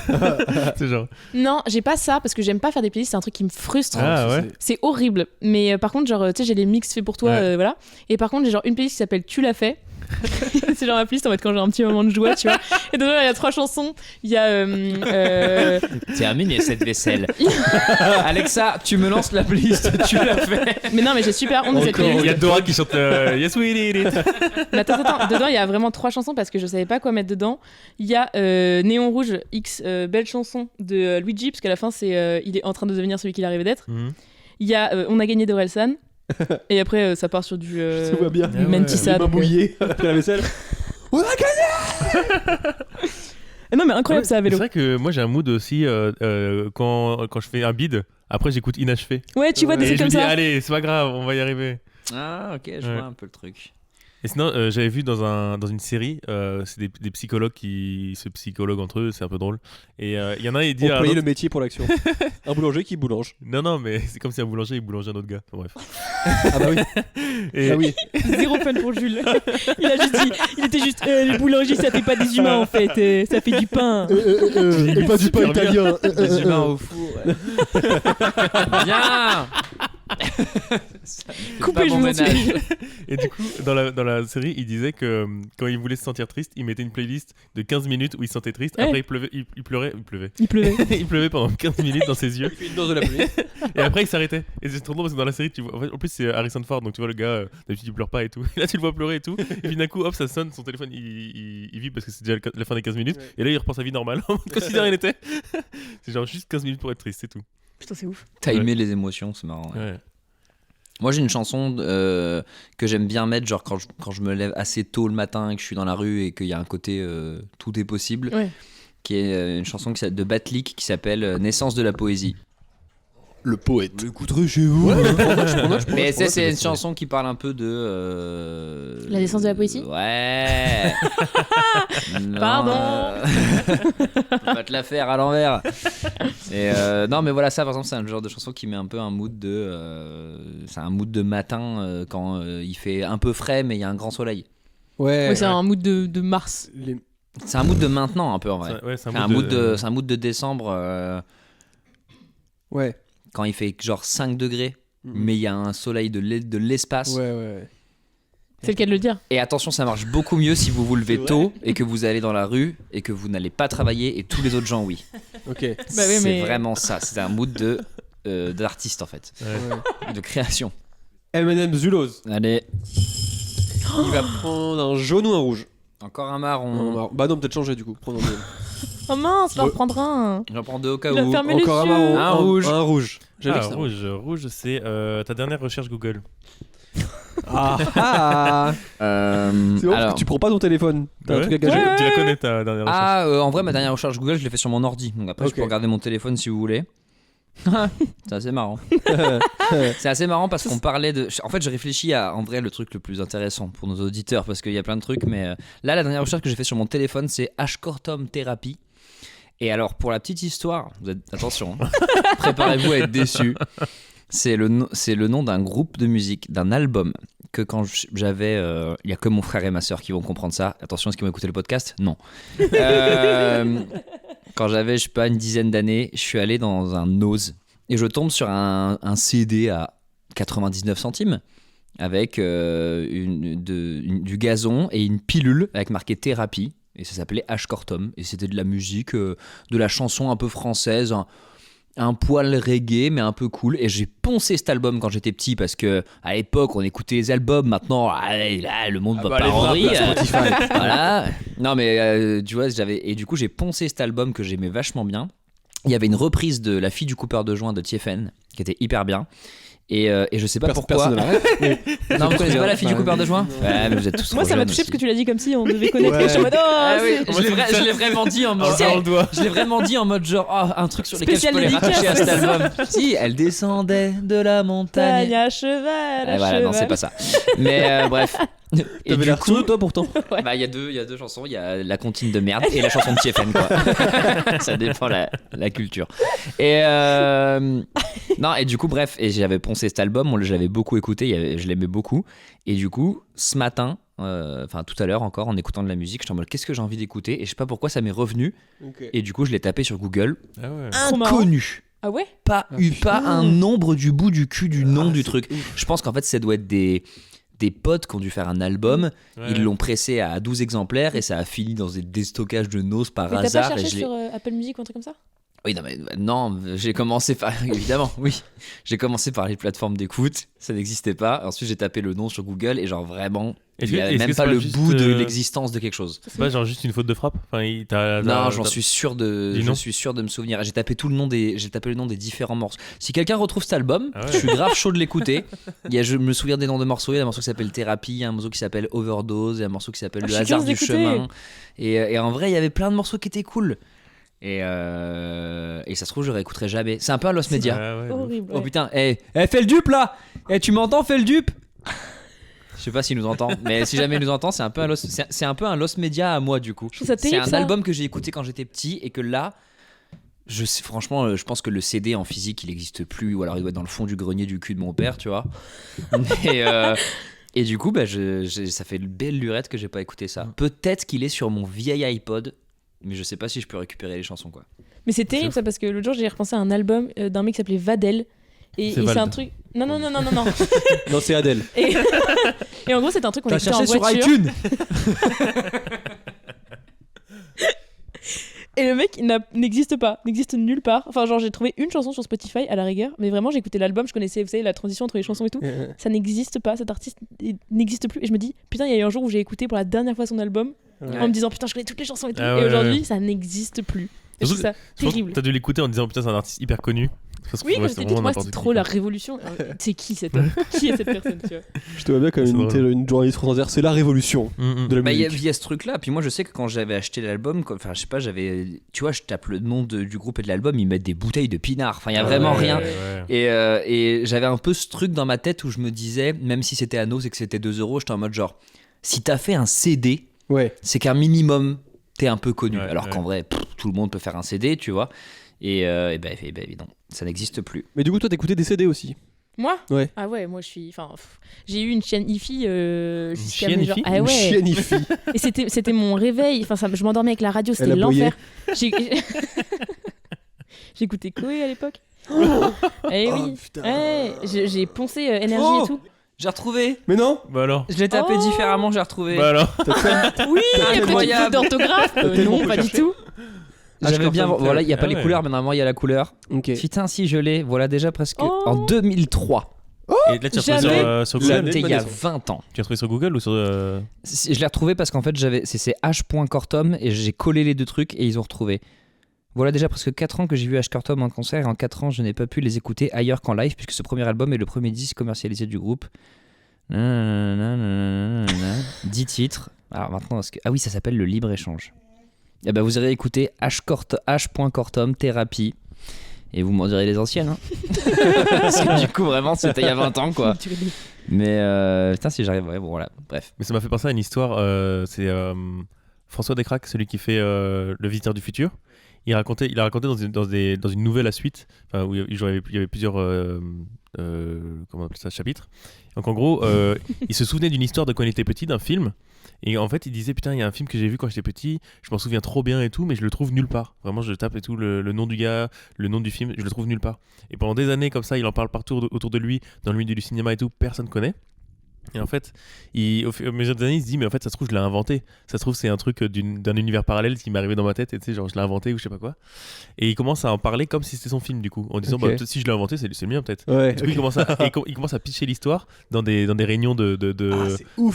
C'est genre. Non, j'ai pas ça parce que j'aime pas faire des playlists, c'est un truc qui me frustre. Ah ouais. C'est horrible. Mais par contre, genre, tu sais, j'ai les mix faits pour toi, Ouais. voilà. Et par contre, j'ai genre une playlist qui s'appelle Tu l'as fait. C'est genre ma playlist en mode quand j'ai un petit moment de joie, tu vois. Et dedans, il y a 3 chansons. Il y a. Terminé cette vaisselle. Alexa, tu me lances la playlist, tu l'as fait. Mais non, mais j'ai super honte de cette Il playlist. y a Dora qui chante Yes we did it. Mais attends. Dedans, il y a vraiment 3 chansons parce que je savais pas quoi mettre dedans. Il y a Néon Rouge X, belle chanson de Luigi, parce qu'à la fin, c'est il est en train de devenir celui qu'il arrivait d'être. Mhm. Il y a On a gagné d'Orelsan. Et après, ça part sur du. Ça va bien. du Ah ouais. Mentissa. Les mains donc, mouillées après la vaisselle. Non, mais incroyable ça à C'est vélo. vrai que moi j'ai un mood aussi quand je fais un bid. Après j'écoute Inachevé. Ouais, tu vois des Et trucs je me comme dis ça. allez, c'est pas grave, on va y arriver. Ah, ok, je Ouais. vois un peu le truc. Et sinon, j'avais vu dans une série, c'est des psychologues qui se psychologuent entre eux, c'est un peu drôle. Et il y en a, il dit à un Employer autre- le métier pour l'action. Un boulanger qui boulange. Non, mais c'est comme si un boulanger il boulangeait un autre gars. Enfin, bref. Ah bah oui. Et, Ah oui. Zéro fun pour Jules. Il a juste dit, il était juste le boulanger, ça fait pas des humains en fait, ça fait du pain. Et pas du pain super bien. italien. Des humains au four. Ouais. Bien. Coupez, je mon vous en ménage. supplie. et du coup, dans la série, il disait que quand il voulait se sentir triste, il mettait une playlist de 15 minutes où il se sentait triste. Ouais. Après, il pleurait. Il pleuvait. Il pleuvait pendant 15 minutes dans ses yeux. Il fait une dose de la pluie. Et après, il s'arrêtait. Et c'est trop drôle parce que dans la série, tu vois. En plus, c'est Harrison Ford, donc tu vois le gars, d'habitude, il pleure pas et tout. Et là, tu le vois pleurer et tout. Et puis d'un coup, hop, ça sonne, son téléphone, il vibre parce que c'est déjà la fin des 15 minutes. Ouais. Et là, il reprend sa vie normale, en mode comme si de rien n'était. C'est genre juste 15 minutes pour être triste, c'est tout. Putain, c'est ouf. Timer les émotions, c'est marrant. Ouais. Ouais. Moi, j'ai une chanson que j'aime bien mettre, genre quand je me lève assez tôt le matin et que je suis dans la rue et qu'il y a un côté tout est possible, Ouais. qui est une chanson de Batlik qui s'appelle Naissance de la poésie. Le poète. L'écouterez chez vous. Mais c'est une chanson qui parle un peu de. La naissance de la poésie. Ouais. Non, Pardon. On va te la faire à l'envers. Et non, mais voilà, ça par exemple, c'est un genre de chanson qui met un peu un mood de. C'est un mood de matin quand il fait un peu frais, mais il y a un grand soleil. Ouais. Ouais, c'est un mood de mars. C'est un mood de maintenant un peu en vrai. Ouais, c'est C'est un mood de décembre Ouais. quand il fait genre 5 degrés, mais il y a un soleil de l'espace. Ouais. C'est le cas de le dire. Et attention, ça marche beaucoup mieux si vous vous levez C'est vrai. tôt et que vous allez dans la rue et que vous n'allez pas travailler et tous les autres gens oui. Ok. Bah oui, C'est mais- vraiment ça. C'est un mood d'artiste en fait, Ouais. de création. M&M Zulose. Allez, Il va prendre un jaune ou un rouge. encore un marron. Bah non, peut-être changer du coup. Prendre un jaune. Oh mince, va en Ouais. prendre un. J'en prends deux au cas Il a où. fermé les Encore un yeux. marron. Un rouge. Un rouge. J'avais que ça. Rouge, c'est ta dernière recherche Google. Ah. C'est bon, parce que tu prends pas ton téléphone. T'as un truc à tu, cacher. tu la connais ta dernière recherche. En vrai, ma dernière recherche Google, je l'ai fait sur mon ordi. Donc après, je Ok. peux regarder mon téléphone si vous voulez. C'est assez marrant. C'est assez marrant parce qu'on parlait de. En fait, je réfléchis à en vrai le truc le plus intéressant pour nos auditeurs parce qu'il y a plein de trucs. Mais là, la dernière recherche que j'ai fait sur mon téléphone, c'est Ashcortum Therapy. Et alors, pour la petite histoire, attention, hein, préparez-vous à être déçus. C'est le nom d'un groupe de musique, d'un album que quand j'avais, il y a que mon frère et ma sœur qui vont comprendre ça. Attention, est-ce qu'ils vont écouter le podcast ? Non. Quand j'avais, je sais pas, une dizaine d'années, je suis allé dans un Nose et je tombe sur un CD à 99 centimes avec du gazon et une pilule avec marqué thérapie. Et ça s'appelait Ashcortum. Et c'était de la musique, de la chanson un peu française, un poil reggae, mais un peu cool. Et j'ai poncé cet album quand j'étais petit parce que à l'époque, on écoutait les albums. Maintenant, là, le monde va pas en rire. Voilà. Non, mais tu vois, et du coup, j'ai poncé cet album que j'aimais vachement bien. Il y avait une reprise de La fille du coupeur de joint de Tiefen qui était hyper bien. Et je sais pas pourquoi. Non, vous connaissez pas La fille du coupeur de joint ? Ouais, mais vous êtes tous Moi, trop ça m'a jeunes touché aussi. parce que tu l'as dit comme si on devait connaître. Ouais. Et je suis en mode, Ah oui, c'est- je l'ai vraiment dit en mode. Je l'ai vraiment dit en mode genre un truc sur lequel je Spécial peux les dédicace. rattacher à cet album. Si, elle descendait de la montagne. Tagne à cheval. à Voilà, non, cheval. c'est pas ça. Mais bref. Et T'avais du l'air coup, sous, toi, pourtant. bah, il y a deux chansons. Il y a la comptine de merde et la chanson de Tiefen, quoi. Ça dépend la culture. Et non, et du coup, bref, et j'avais poncé cet album, j'avais beaucoup écouté, je l'aimais beaucoup. Et du coup, ce matin, enfin tout à l'heure encore, en écoutant de la musique, j'étais en mode qu'est-ce que j'ai envie d'écouter et je sais pas pourquoi ça m'est revenu. Et du coup, je l'ai tapé sur Google. Ah ouais. Trop marrant. Inconnu. Ah ouais? Pas un nombre du bout du cul du nom du truc. ouf. Je pense qu'en fait, ça doit être des potes qui ont dû faire un album. Ouais. Ils l'ont pressé à 12 exemplaires et ça a fini dans des déstockages de nos par Mais t'as hasard. pas Et cherché je l'ai- sur Apple Music ou un truc comme ça? Oui, non, j'ai commencé par. Évidemment, oui. J'ai commencé par les plateformes d'écoute. Ça n'existait pas. Ensuite, j'ai tapé le nom sur Google et genre vraiment. Il Est-ce n'y a que même c'est pas pas le juste, bout de l'existence de quelque chose. C'est pas genre juste une faute de frappe. Enfin, Non, j'en suis sûr de. Dis Je non. suis sûr de me souvenir. J'ai tapé le nom des différents morceaux. Si quelqu'un retrouve cet album, Ah ouais. je suis grave chaud de l'écouter. Je me souviens des noms de morceaux. Il y a un morceau qui s'appelle Thérapie, il y a un morceau qui s'appelle Overdose, il y a un morceau qui s'appelle Ah, Le je suis hasard curieuse du d'écouter. chemin. Et en vrai, il y avait plein de morceaux qui étaient cool. Et ça se trouve, je réécouterai jamais. C'est un peu un Lost Media. Ouais, ouais, Horrible. Oh ouais. putain, fais le dupe là. Tu m'entends, fais le dupe. Je sais pas s'il nous entend, mais si jamais il nous entend, c'est un peu un Lost Media à moi du coup. Je trouve ça C'est terrible, un ça. album que j'ai écouté quand j'étais petit et que là, franchement, je pense que le CD en physique il existe plus ou alors il doit être dans le fond du grenier du cul de mon père, tu vois. Et du coup, bah, ça fait une belle lurette que j'ai pas écouté ça. Peut-être qu'il est sur mon vieil iPod, mais je sais pas si je peux récupérer les chansons quoi. Mais c'est terrible ça parce que l'autre jour j'ai repensé à un album d'un mec qui s'appelait Vadel. Et C'est c'est Vald. un truc. Non. Non, c'est Adèle. Et en gros, c'est un truc qu'on T'as écoutait en cherché sur voiture. iTunes. Et le mec n'existe pas, n'existe nulle part. Enfin, genre, j'ai trouvé une chanson sur Spotify à la rigueur, mais vraiment, j'ai écouté l'album, je connaissais, vous savez, la transition entre les chansons et tout. Ça n'existe pas, cet artiste n'existe plus. Et je me dis, putain, il y a eu un jour où j'ai écouté pour la dernière fois son album en me disant, putain, je connais toutes les chansons et tout. Ah et ouais, aujourd'hui, ouais. ça n'existe plus. Et je Surtout trouve ça Je pense que terrible. t'as dû l'écouter en disant putain, c'est un artiste hyper connu. Parce que Oui, ouais, comme c'est c'était vraiment moi, n'importe c'est qui, trop quoi. la révolution. C'est qui cet homme? Qui est cette personne, tu vois? Je te vois bien comme C'est drôle. une journaliste française. C'est la révolution de la Bah, il y musique. a ce truc là, puis moi je sais que quand j'avais acheté l'album, enfin je sais pas, tu vois, je tape le nom du groupe et de l'album, ils mettent des bouteilles de pinard, enfin il y a vraiment Ouais, rien. ouais, ouais. Et j'avais un peu ce truc dans ma tête où je me disais, même si c'était à Nos et que c'était 2 €, j'étais en mode genre, si t'as fait un CD, Ouais. c'est qu'un minimum t'es un peu connu, Ouais, alors ouais. qu'en vrai, tout le monde peut faire un CD, tu vois. Et ben évidemment, ça n'existe plus. Mais du coup, toi, t'écoutais des CD aussi. Moi? Ouais. Ah ouais, moi je suis. Enfin, j'ai eu une chienne IFI jusqu'à chienne mes genre. IFI Ah Une ouais. chienne IFI. Et c'était mon réveil. Enfin, je m'endormais avec la radio, Elle c'était aboyait. l'enfer. J'écoutais Koé à l'époque. Eh Oh, oui. putain. Ouais, j'ai poncé énergie Oh et tout. J'ai retrouvé. Mais non. Bah alors. Je l'ai tapé Oh. différemment, j'ai retrouvé. Bah alors. Oui, il y a petite Incroyable. faute d'orthographe. tellement Non, peu pas du cherché. tout. J'avais bien. Voilà, il y a pas Ah les ouais. couleurs, mais normalement il y a la couleur. Ok. Putain, si je l'ai. Voilà déjà presque Oh. en 2003. Oh, Et là, tu as trouvé sur Google. C'était il y a 20 ans. Tu as trouvé sur Google ou sur. Je l'ai retrouvé parce qu'en fait, c'est h.cortom et j'ai collé les deux trucs et ils ont retrouvé. Voilà déjà presque 4 ans que j'ai vu H. Cortom en concert et en 4 ans, je n'ai pas pu les écouter ailleurs qu'en live puisque ce premier album est le premier disque commercialisé du groupe. 10 titres. Alors maintenant, ah oui, ça s'appelle le libre-échange. Et ben vous irez écouter H.Cortom Thérapie et vous m'en direz les anciennes. Hein. Parce que du coup, vraiment, c'était il y a 20 ans quoi. Mais putain, si j'arrive, ouais, bon voilà, bref. Mais ça m'a fait penser à une histoire. C'est François Descraques, celui qui fait Le Visiteur du Futur. Il a raconté dans une nouvelle à suite, où il y avait plusieurs comment on appelle ça, chapitres. Donc en gros, il se souvenait d'une histoire de quand il était petit, d'un film. Et en fait, il disait putain, il y a un film que j'ai vu quand j'étais petit, je m'en souviens trop bien et tout, mais je le trouve nulle part. Vraiment, je tape et tout, le nom du gars, le nom du film, je le trouve nulle part. Et pendant des années comme ça, il en parle partout autour de lui, dans le milieu du cinéma et tout, personne connaît. Et en fait, au fur et à mesure des années, il se dit mais en fait ça se trouve je l'ai inventé. Ça se trouve c'est un truc d'un univers parallèle qui m'est arrivé dans ma tête et tu sais genre je l'ai inventé ou je sais pas quoi. Et il commence à en parler comme si c'était son film du coup, en disant bah si je l'ai inventé c'est le mien peut-être. Ouais, du coup, il commence à pitcher l'histoire dans des réunions de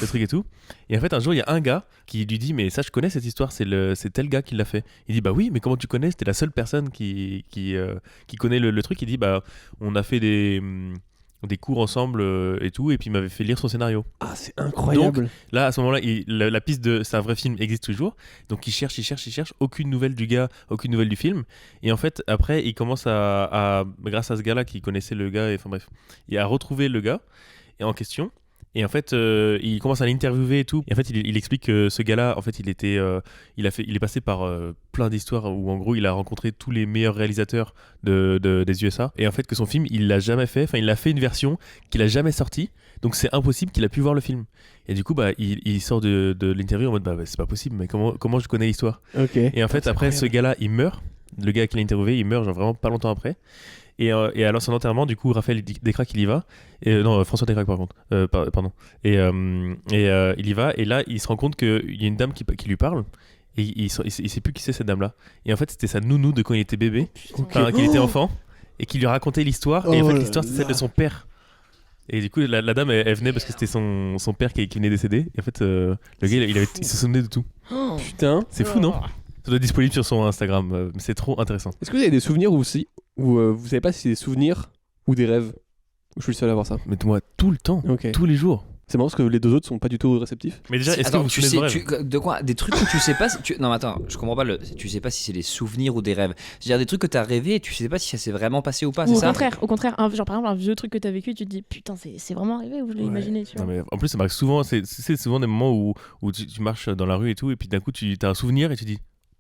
trucs et tout. Et en fait un jour il y a un gars qui lui dit mais ça je connais cette histoire, c'est tel gars qui l'a fait. Il dit bah oui mais comment tu connais, c'était la seule personne qui connaît le truc. Il dit bah on a fait des cours ensemble et tout, et puis il m'avait fait lire son scénario. Ah, c'est incroyable. Donc là, à ce moment-là, la piste de c'est un vrai film existe toujours. Donc il cherche, aucune nouvelle du gars, aucune nouvelle du film. Et en fait, après, il commence à grâce à ce gars-là qui connaissait le gars, enfin bref, il a retrouvé le gars en question. Et en fait, il commence à l'interviewer et tout. Et en fait, il explique que ce gars-là, en fait, il est passé par plein d'histoires où en gros, il a rencontré tous les meilleurs réalisateurs des USA. Et en fait, que son film, il l'a jamais fait. Enfin, il a fait une version qu'il a jamais sortie. Donc, c'est impossible qu'il a pu voir le film. Et du coup, bah, il sort de l'interview en mode, bah, c'est pas possible. Mais comment je connais l'histoire ? Okay. Et en fait, après, ce gars-là, il meurt. Le gars qui l'a interviewé, il meurt genre vraiment pas longtemps après. Et alors son enterrement, du coup, Raphaël Descraques, il y va. Non, François Descraques, par contre. Pardon. Et il y va. Et là, il se rend compte qu'il y a une dame qui lui parle. Et il sait plus qui c'est cette dame-là. Et en fait, c'était sa nounou de quand il était bébé. Enfin, qu'il était enfant. Et qui lui racontait l'histoire. Et en fait, l'histoire, c'est celle de son père. Et du coup, la dame, elle venait parce que c'était son père qui venait décéder. Et en fait, le gars, il se souvenait de tout. Oh. Putain. C'est fou, non ? Ça doit être disponible sur son Instagram. C'est trop intéressant. Est-ce que vous avez des souvenirs aussi où vous savez pas si c'est des souvenirs ou des rêves? Je suis le seul à avoir ça. Mais moi, tout le temps, tous les jours. C'est marrant parce que les deux autres sont pas du tout réceptifs. Mais déjà, est-ce que vous souvenez de quoi? Des trucs que tu sais pas. Non, mais attends, je comprends pas. Tu sais pas si c'est des souvenirs ou des rêves. C'est-à-dire des trucs que t'as rêvé et tu sais pas si ça s'est vraiment passé ou pas. Ou c'est ça? Au contraire, genre par exemple un vieux truc que t'as vécu, tu te dis putain, c'est vraiment arrivé ou je l'ai imaginé. Tu vois. Non, mais en plus, ça m'arrive souvent. C'est souvent des moments où tu marches dans la rue et tout, et puis d'un coup, tu as un souvenir et tu dis.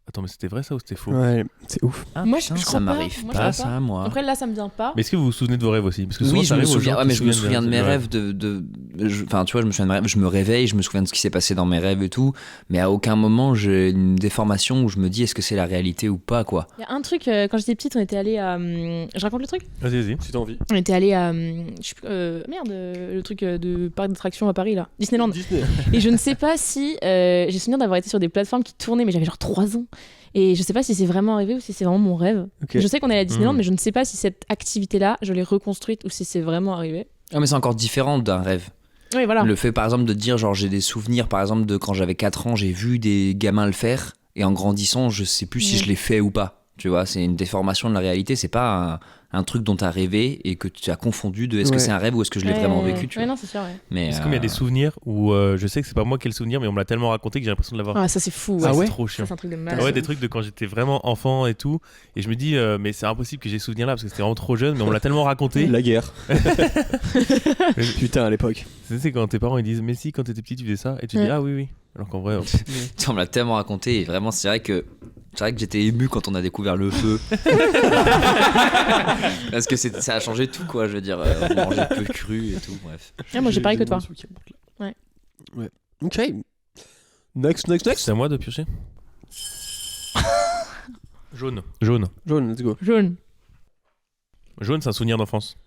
Attends, mais c'était vrai ça ou c'était faux? Ouais, c'est ouf. Moi, je crois ça m'arrive pas, ça, moi. Après, là, ça me vient pas. Mais est-ce que vous vous souvenez de vos rêves aussi? Parce que oui, je me souviens. Mais je me souviens de mes rêves. Enfin, tu vois, je me souviens de mes rêves. Je me réveille, je me souviens de ce qui s'est passé dans mes rêves et tout. Mais à aucun moment, j'ai une déformation où je me dis est-ce que c'est la réalité ou pas, quoi. Il y a un truc, quand j'étais petite, on était allé à. Je raconte le truc? Vas-y. Si t'as envie. On était allé à. Le truc de parc d'attractions à Paris, là. Disneyland. Et je ne sais pas si. J'ai souvenir d'avoir été sur des plateformes qui tournaient, mais j'avais genre 3 ans. Et je sais pas si c'est vraiment arrivé ou si c'est vraiment mon rêve. Okay. Je sais qu'on est à Disneyland, mais je ne sais pas si cette activité-là, je l'ai reconstruite ou si c'est vraiment arrivé. Ah, mais c'est encore différent d'un rêve. Oui, voilà. Le fait, par exemple, de dire, genre, j'ai des souvenirs, par exemple, de quand j'avais 4 ans, j'ai vu des gamins le faire, et en grandissant, je sais plus si je l'ai fait ou pas. Tu vois, c'est une déformation de la réalité, c'est pas un truc dont tu as rêvé et que tu as confondu de est-ce que c'est un rêve ou est-ce que je l'ai vraiment vécu, tu vois. Non, c'est sûr, Mais est-ce qu'il y a des souvenirs où je sais que c'est pas moi qui ai le souvenir, mais on me l'a tellement raconté que j'ai l'impression de l'avoir. Ah, ça c'est fou. Ah ouais, c'est trop chiant. Ça, c'est un truc de malade. Ouais, des trucs de quand j'étais vraiment enfant et tout, et je me dis mais c'est impossible que j'ai ce souvenir là parce que c'était vraiment trop jeune, mais on me l'a tellement raconté. La guerre. Putain, à l'époque. C'est quand tes parents ils disent mais si quand t'étais petit tu faisais ça et tu dis ah oui. Alors qu'en vrai on me l'a tellement raconté et vraiment c'est vrai que j'étais ému quand on a découvert le feu. Parce que ça a changé tout, quoi. Je veux dire, on mangeait peu cru et tout, bref. Moi j'ai pareil que toi. Ouais. Ok. Next. C'est à moi de piocher. Jaune, let's go. Jaune, c'est un souvenir d'enfance.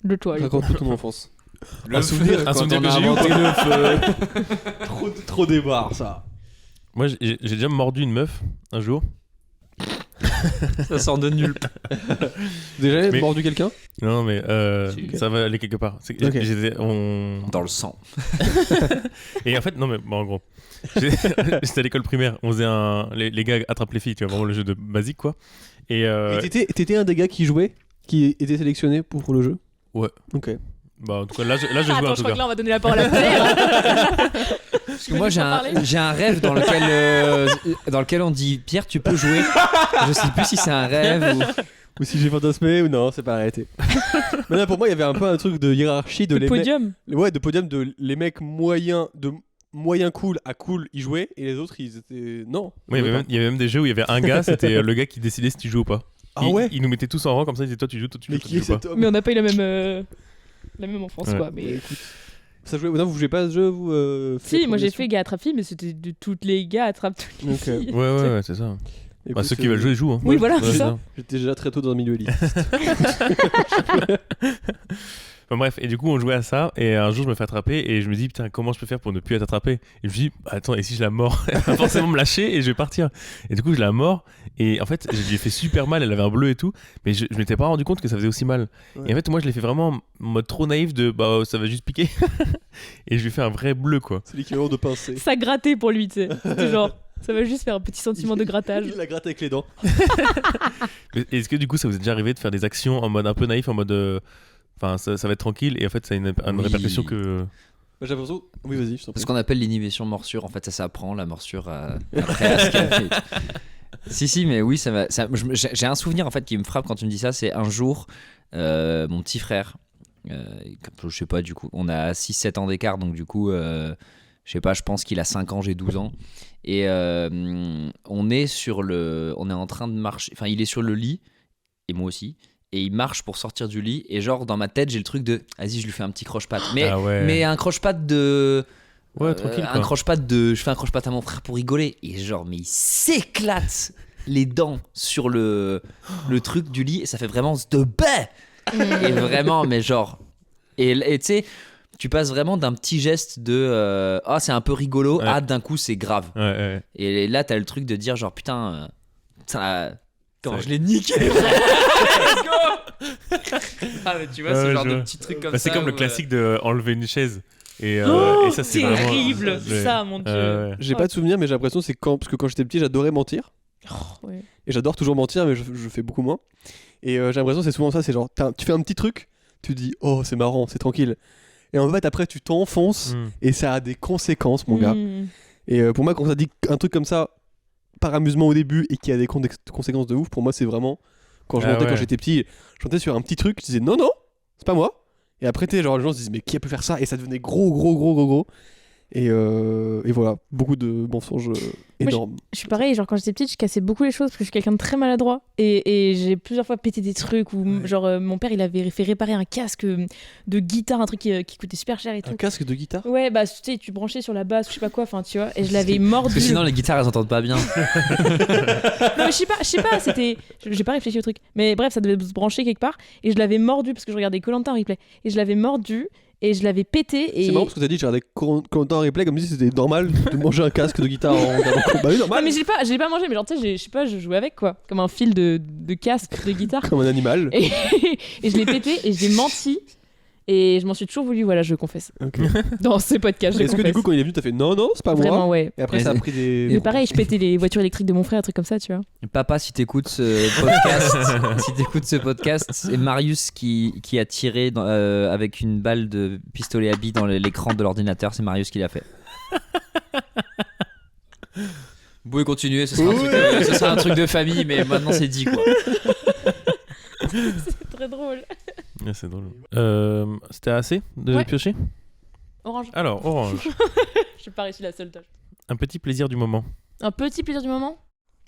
De toi. Raconte ton enfance. Un souvenir que j'ai eu. Le feu. Trop débarre, ça. Moi, j'ai déjà mordu une meuf un jour. Ça sort de nulle. Déjà Mais- mordu quelqu'un? Non, mais Si. ça va aller quelque part. Ok. Dans le sang. Et en fait, non, mais bon, en gros, j'étais à l'école primaire. On faisait les gars attrapent les filles, tu vois, vraiment le jeu de basique, quoi. Et Et t'étais un des gars qui jouait, qui était sélectionné pour le jeu? Ouais. Ok. bah, en tout cas, là, je jouais Attends, en je tout crois que cas. là, on va donner la parole à Pierre. Parce que moi j'ai un rêve dans lequel on dit Pierre tu peux jouer. Je sais plus si c'est un rêve ou... Ou si j'ai fantasmé ou non, c'est pas arrêté. Mais là, pour moi, il y avait un peu un truc de hiérarchie de Le les podium. Ouais, de podium de les mecs moyens, de moyen cool à cool, ils jouaient et les autres, ils étaient. Non. Oui, il y avait même des jeux où il y avait un gars, c'était le gars qui décidait si tu joues ou pas. Ah il, ouais. il nous mettait tous en rang comme ça, il disait toi tu joues, toi tu Mais joues, toi qui tu est joues pas. cet homme? Mais on n'a pas eu la même enfance, Ouais. quoi. Bah, Mais... écoute. Ça jouait. Non, vous jouez pas à ce jeu, vous Si, moi j'ai fait gars attrape filles, mais c'était de toutes les gars attrape toutes les Ok. filles. Ouais, c'est ça. Écoute, Bah, ceux qui veulent jouer jouent. Hein. Oui, voilà, Ouais, c'est ça. J'étais déjà très tôt dans le milieu élite. Enfin, bref, et du coup on jouait à ça et un jour je me fais attraper et je me dis putain comment je peux faire pour ne plus être attrapé, et je me dis bah, attends, et si je la mords, elle va forcément me lâcher et je vais partir, et du coup je la mords et en fait je lui ai fait super mal, elle avait un bleu et tout, mais je m'étais pas rendu compte que ça faisait aussi mal. Ouais. Et en fait moi je l'ai fait vraiment en mode trop naïf de bah ça va juste piquer et je lui ai fait un vrai bleu quoi. C'est l'équivalent de pincer. Ça grattait pour lui, tu sais. C'était genre, ça va juste faire un petit sentiment de grattage. Il la gratte avec les dents. Mais est-ce que du coup ça vous est déjà arrivé de faire des actions en mode un peu naïf, en mode enfin ça va être tranquille et en fait ça a une Oui. répercussion que Bah, j'ai l'impression. Oui, vas-y, je t'en C'est prie. ce qu'on appelle l'inhibition morsure. En fait, ça s'apprend, la morsure après à se calmer. Si, mais oui, j'ai un souvenir en fait qui me frappe quand tu me dis ça. C'est un jour, mon petit frère, je sais pas, du coup, on a 6-7 ans d'écart, donc du coup, je sais pas, je pense qu'il a 5 ans, j'ai 12 ans. Et on est en train de marcher, enfin, il est sur le lit, et moi aussi. Et il marche pour sortir du lit, et genre dans ma tête j'ai le truc de vas-y je lui fais un petit croche-patte, mais un croche-patte de ouais tranquille quoi. un croche-patte de je fais un croche-patte à mon frère pour rigoler, et genre mais il s'éclate les dents sur le truc du lit et ça fait vraiment de baie et vraiment mais genre et tu sais tu passes vraiment d'un petit geste de ah c'est un peu rigolo à d'un coup c'est grave, Ouais. et là t'as le truc de dire genre putain ça quand Ça- je l'ai niqué. Ah mais tu vois Ouais, ce genre je de vois. petits trucs comme Bah, ça c'est comme le où, classique de enlever une chaise et Oh, ça c'est vraiment terrible, ça, mon Dieu. ouais. J'ai pas de souvenir, mais j'ai l'impression que c'est parce que quand j'étais petit, j'adorais mentir. Ouais. Et j'adore toujours mentir, mais je fais beaucoup moins. Et j'ai l'impression que c'est souvent ça, c'est genre, tu fais un petit truc, tu te dis, oh, c'est marrant, c'est tranquille. Et en fait, après, tu t'enfonces, Mm. et ça a des conséquences, mon gars. Mm. Et pour moi, quand ça dit un truc comme ça, par amusement au début, et qui a des conséquences de ouf, pour moi, c'est vraiment, quand je Ah mentais ouais. quand j'étais petit, je mentais sur un petit truc, je disais, non, c'est pas moi. Et après, genre, les gens se disent, mais qui a pu faire ça? Et ça devenait gros. Et voilà, beaucoup de mensonges énormes. Je suis pareil, genre quand j'étais petite, je cassais beaucoup les choses parce que je suis quelqu'un de très maladroit. Et j'ai plusieurs fois pété des trucs où, genre, mon père il avait fait réparer un casque de guitare, un truc qui coûtait super cher et tout. Un casque de guitare? Ouais, bah tu sais, tu branchais sur la basse ou je sais pas quoi, enfin tu vois, et je l'avais mordu. parce que sinon les guitares elles s'entendent pas bien. Non, mais je sais pas, c'était. J'ai pas réfléchi au truc. Mais bref, ça devait se brancher quelque part. Et je l'avais mordu parce que je regardais Koh-Lanta en replay. Et je l'avais mordu et je l'avais pété. Et... C'est marrant parce que t'as dit, j'ai regardé Koh-Lanta en replay comme si c'était normal de manger un casque de guitare en regardant. Bah oui, Non, normal. mais je l'ai pas mangé, mais genre, tu sais, je sais pas, je jouais avec quoi. Comme un fil de casque de guitare. Comme un animal. Et, et je l'ai pété et j'ai menti. Et je m'en suis toujours voulu, voilà, je confesse. Ok. Dans ce podcast, je Est-ce que confesse. du coup, quand il est venu, t'as fait non, c'est pas Vraiment, moi? ouais. Et après, ça a pris des. Mais pareil, je pétais les voitures électriques de mon frère, un truc comme ça, tu vois. Papa, si t'écoutes ce podcast, c'est Marius qui a tiré avec une balle de pistolet à billes dans l'écran de l'ordinateur. C'est Marius qui l'a fait. Vous pouvez continuer, ce sera un truc de famille, mais maintenant c'est dit quoi. C'est très drôle. Ouais, c'est drôle. C'était assez de Ouais. piocher. Orange. Alors orange, J'ai pas réussi la seule tâche. un petit plaisir du moment. Un petit plaisir du moment.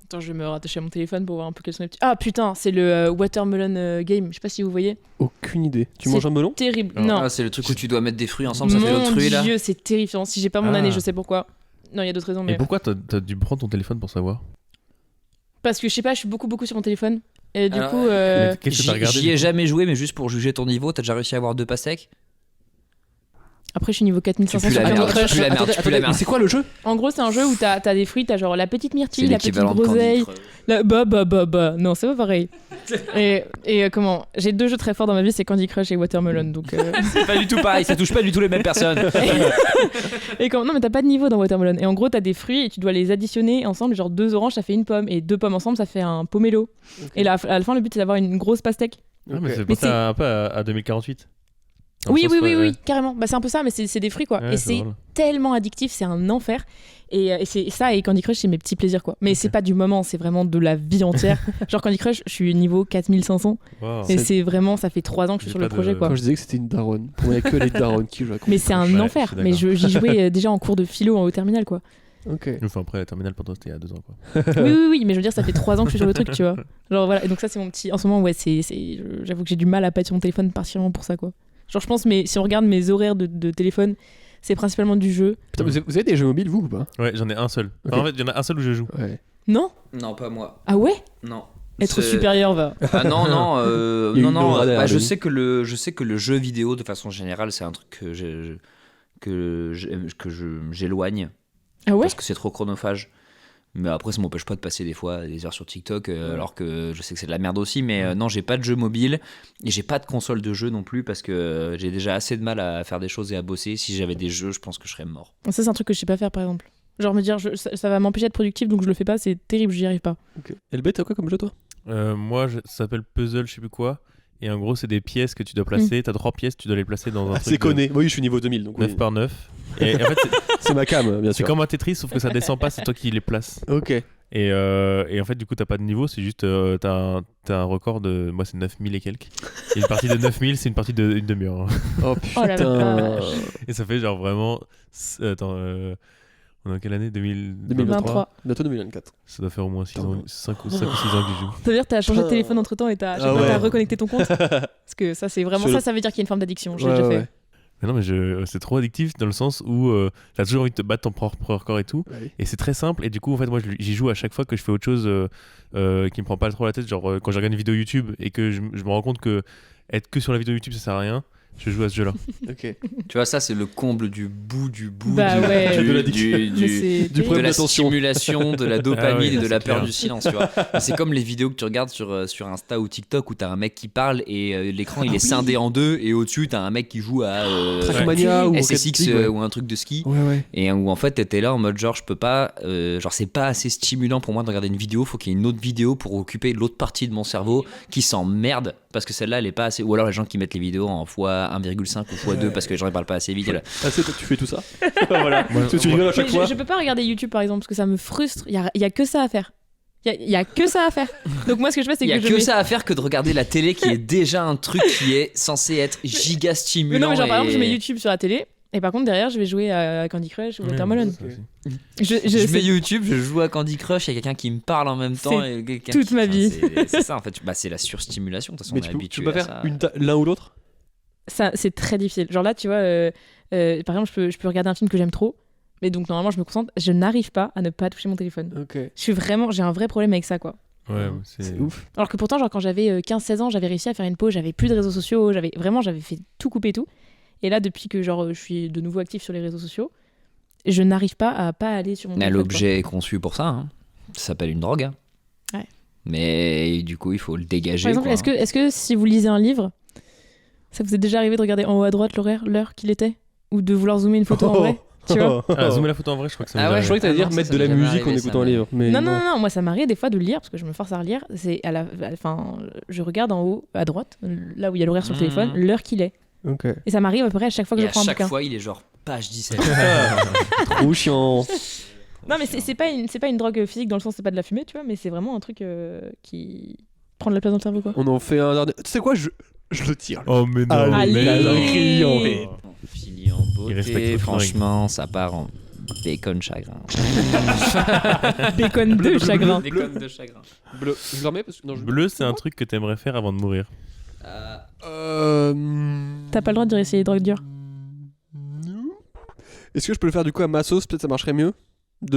Attends, je vais me rattacher à mon téléphone pour voir un peu quels sont les petits. Ah putain, c'est le Watermelon Game. Je sais pas si vous voyez. Aucune idée. Tu C'est- manges un melon? Terrible. Alors, Non. Ah, c'est le truc où tu dois mettre des fruits ensemble, ça fait Mon l'autruche là. Dieu, c'est terrifiant. Si j'ai pas mon Ah. année, je sais pourquoi. Non, il y a d'autres raisons, Et mais pourquoi t'as dû prendre ton téléphone pour savoir? parce que je sais pas, je suis beaucoup sur mon téléphone. Et du Alors, coup, Mais qu'est-ce que t'as regardé J'y ai du coup jamais joué, mais juste pour juger ton niveau, t'as déjà réussi à avoir 2 pastèques? Après, je suis niveau 4500 Tu pues sur la Candy merde, Crush. tu pues la merde, tu pues la merde. Mais c'est quoi le jeu? En gros, c'est un jeu où t'as des fruits, t'as genre la petite C'est myrtille, la petite l'équivalent de Candy groseille. Crush. Bah. Non, c'est pas pareil. et comment j'ai 2 jeux très forts dans ma vie, c'est Candy Crush et Watermelon. Donc, C'est pas du tout pareil, ça touche pas du tout les mêmes personnes. non, mais t'as pas de niveau dans Watermelon. Et en gros, t'as des fruits et tu dois les additionner ensemble. Genre 2 oranges, ça fait une pomme. Et 2 pommes ensemble, ça fait un pomelo. Et là, à la fin, le but, c'est d'avoir une grosse pastèque. Ouais, mais c'est Mais pensé un peu à 2048. Dans le Oui, sens, oui, ouais, oui, ouais. carrément. Bah, c'est un peu ça, mais c'est des fruits, quoi. Ouais, Et je c'est vois, là. tellement addictif, c'est un enfer. Et c'est ça, et Candy Crush, c'est mes petits plaisirs, quoi. Mais c'est pas du moment, c'est vraiment de la vie entière. Genre Candy Crush, je suis niveau 4500. Wow. Et c'est vraiment, ça fait 3 ans que je suis J'ai sur le pas projet, de- quoi. Quand je disais que c'était une daronne, pour moi, il n'y a que les darons qui jouent à Candy Mais c'est un Ouais, enfer. je suis Mais d'accord. j'y jouais déjà en cours de philo au terminal, quoi. Crush. Ok. Enfin, après, la terminale pour toi, c'était il y a 2 ans. Quoi. Oui, mais je veux dire, ça fait 3 ans que je suis sur le truc, tu vois. Genre voilà, et donc ça, c'est mon petit. En ce moment, ouais, j'avoue que j'ai du mal à pas être sur mon téléphone, particulièrement pour ça, quoi. Genre, je pense, si on regarde mes horaires de téléphone, c'est principalement du jeu. Putain, vous avez des jeux mobiles, vous ou pas? Ouais, j'en ai un seul. Enfin, Ok. en fait, il y en a un seul où je joue. Ouais. Non? Non, pas moi. Ah ouais? Non. Être C'est- supérieur, va. Ah non, Il y a non, une non. aura derrière Je lui. sais que le jeu vidéo, de façon générale, c'est un truc que j'éloigne. Ah ouais? Parce que c'est trop chronophage. Mais après, ça m'empêche pas de passer des fois des heures sur TikTok, alors que je sais que c'est de la merde aussi. Mais non, j'ai pas de jeu mobile et j'ai pas de console de jeu non plus parce que j'ai déjà assez de mal à faire des choses et à bosser. Si j'avais des jeux, je pense que je serais mort. Ça, c'est un truc que je sais pas faire, par exemple. Genre me dire, ça va m'empêcher d'être productif, donc je le fais pas, c'est terrible, j'y arrive pas. Ok. LB, t'as quoi comme jeu, toi? Moi, ça s'appelle Puzzle, je sais plus quoi. Et en gros, c'est des pièces que tu dois placer. T'as 3 pièces, tu dois les placer dans un Ah, truc c'est conné. Oui, je suis niveau 2000, donc 9 oui. par 9. Et en fait, C'est ma cam, bien c'est sûr. comme un Tetris, sauf que ça descend pas, c'est toi qui les places. Ok. Et en fait, du coup, t'as pas de niveau, c'est juste t'as un record de. Moi, c'est 9000 et quelques. Et une partie de 9000, c'est une partie d'une demi-heure. Oh Oh la putain. vache. Et ça fait genre vraiment. Attends, on est en quelle année 2023. 23. Bientôt 2024. Ça doit faire au moins 5 Putain. ou 6 ans que j'y joue. Ça veut dire que t'as changé de téléphone entre temps et t'as Ah ouais. reconnecté ton compte. Parce que ça, c'est vraiment C'est ça veut dire qu'il y a une forme d'addiction. Je l'ai Ouais, déjà fait. ouais. Mais non, mais c'est trop addictif dans le sens où t'as toujours envie de te battre ton propre record et tout. Ouais. Et c'est très simple. Et du coup, en fait, moi, j'y joue à chaque fois que je fais autre chose qui me prend pas trop la tête. Genre, quand je regarde une vidéo YouTube et que je me rends compte que être que sur la vidéo YouTube, ça sert à rien. Je joue à ce jeu-là. Ok. Tu vois, ça, c'est le comble du bout Bah ouais. De l'addiction. Mais c'est Du de problème la d'attention. stimulation, de la dopamine Ah ouais, et de c'est la peur clair. du silence, tu vois. C'est comme les vidéos que tu regardes sur Insta ou TikTok où t'as un mec qui parle et l'écran il est scindé en deux et au-dessus t'as un mec qui joue à Trackmania ou SSX Rocket League, ouais. ou un truc de ski. Ouais, ouais. Et où en fait t'étais là en mode genre je peux pas, genre c'est pas assez stimulant pour moi de regarder une vidéo, faut qu'il y ait une autre vidéo pour occuper l'autre partie de mon cerveau qui s'emmerde parce que celle-là elle est pas assez, ou alors les gens qui mettent les vidéos en x1,5 ou x2 parce que les gens ils parlent pas assez vite. Là. Ah, c'est toi, tu fais tout ça? Voilà. Moi, Tu rigoles à chaque Mais fois? je peux pas regarder YouTube par exemple parce que ça me frustre. Il y a que ça à faire. Il y a que ça à faire. Donc moi ce que je fais c'est Il y a que je que mets- ça à faire que de regarder la télé qui est déjà un truc qui est censé être giga Mais stimulant. non mais genre par exemple et- je mets YouTube sur la télé et par contre derrière je vais jouer à Candy Crush ou Ouais, Watermelon. ça aussi. Je mets c'est- YouTube, je joue à Candy Crush, il y a quelqu'un qui me parle en même temps. C'est Et quelqu'un toute qui- ma enfin, vie. C'est ça en fait, bah, c'est la surstimulation. De toute façon, Mais on est tu habitué peux pas à faire ça. l'un ou l'autre? ça c'est très difficile. Genre là tu vois par exemple je peux regarder un film que j'aime trop mais donc normalement je me concentre, je n'arrive pas à ne pas toucher mon téléphone. Ok. J'ai un vrai problème avec ça quoi. Ouais, C'est ouf. Alors que pourtant genre quand j'avais 15-16 ans, j'avais réussi à faire une pause, j'avais plus de réseaux sociaux, j'avais fait tout couper et tout. Et là depuis que genre je suis de nouveau actif sur les réseaux sociaux, je n'arrive pas à pas aller sur mon Mais téléphone, l'objet est conçu pour ça. Hein. Ça s'appelle une drogue. Hein. Ouais. Mais du coup, il faut le dégager. Par exemple, quoi. est-ce que si vous lisez un livre, ça vous est déjà arrivé de regarder en haut à droite l'heure qu'il était ou de vouloir zoomer une photo en vrai, tu vois? Ah, zoomer la photo en vrai, je crois que ça Ah me ouais, Je croyais que t'allais Ah dire non, mettre ça de la m'est jamais musique en arrivé, écoutant ça, un livre. Mais Non, moi ça m'arrive des fois de lire parce que je me force à relire. C'est enfin, je regarde en haut à droite, là où il y a l'horaire sur le téléphone, l'heure qu'il est. Ok. Et ça m'arrive à peu près à chaque fois que Et je à prends un chaque bouquin. fois, il est genre page 17. Trop chiant. Non, mais c'est pas une drogue physique dans le sens c'est pas de la fumée, tu vois, mais c'est vraiment un truc qui prend de la place dans le cerveau quoi. On en fait un dernier. Tu sais quoi, je le tire. Oh, mais non. Allez, mais non. Allez. On finit en Il respecte beauté. votre Franchement, ça part en bacon chagrin. Bacon de chagrin. Bacon de chagrin. Bleu. Je le remets parce que. Non, je... Bleu, c'est un truc que t'aimerais faire avant de mourir. T'as pas le droit de dire essayer les drogues dures. Non. Est-ce que je peux le faire du coup à ma sauce? Peut-être ça marcherait mieux.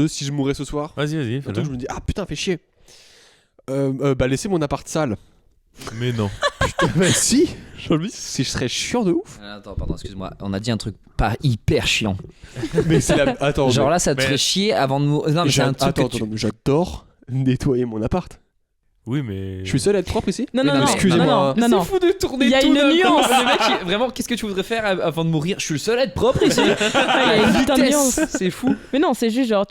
Si je mourais ce soir. Vas-y, Un truc, fais-le. je me dis, ah putain, fais chier. Bah, laissez mon appart sale. Mais non. Bah, si. je me dis, je serais chiant de ouf. Attends, pardon, excuse-moi. On a dit un truc pas hyper chiant. Mais c'est la. Attends. Genre là, ça te ferait chier avant de mourir. Non, mais c'est un truc. Attends, mais j'adore nettoyer mon appart. Oui, mais. Je suis seul à être propre ici. Non, non, non, excusez-moi. non, non. C'est fou de tourner. Il y a tout une d'un coup. nuance. Le mec, vraiment, qu'est-ce que tu voudrais faire avant de mourir? Je suis le seul à être propre ici. Il y a une putain de nuance. C'est fou. Mais non, c'est juste genre,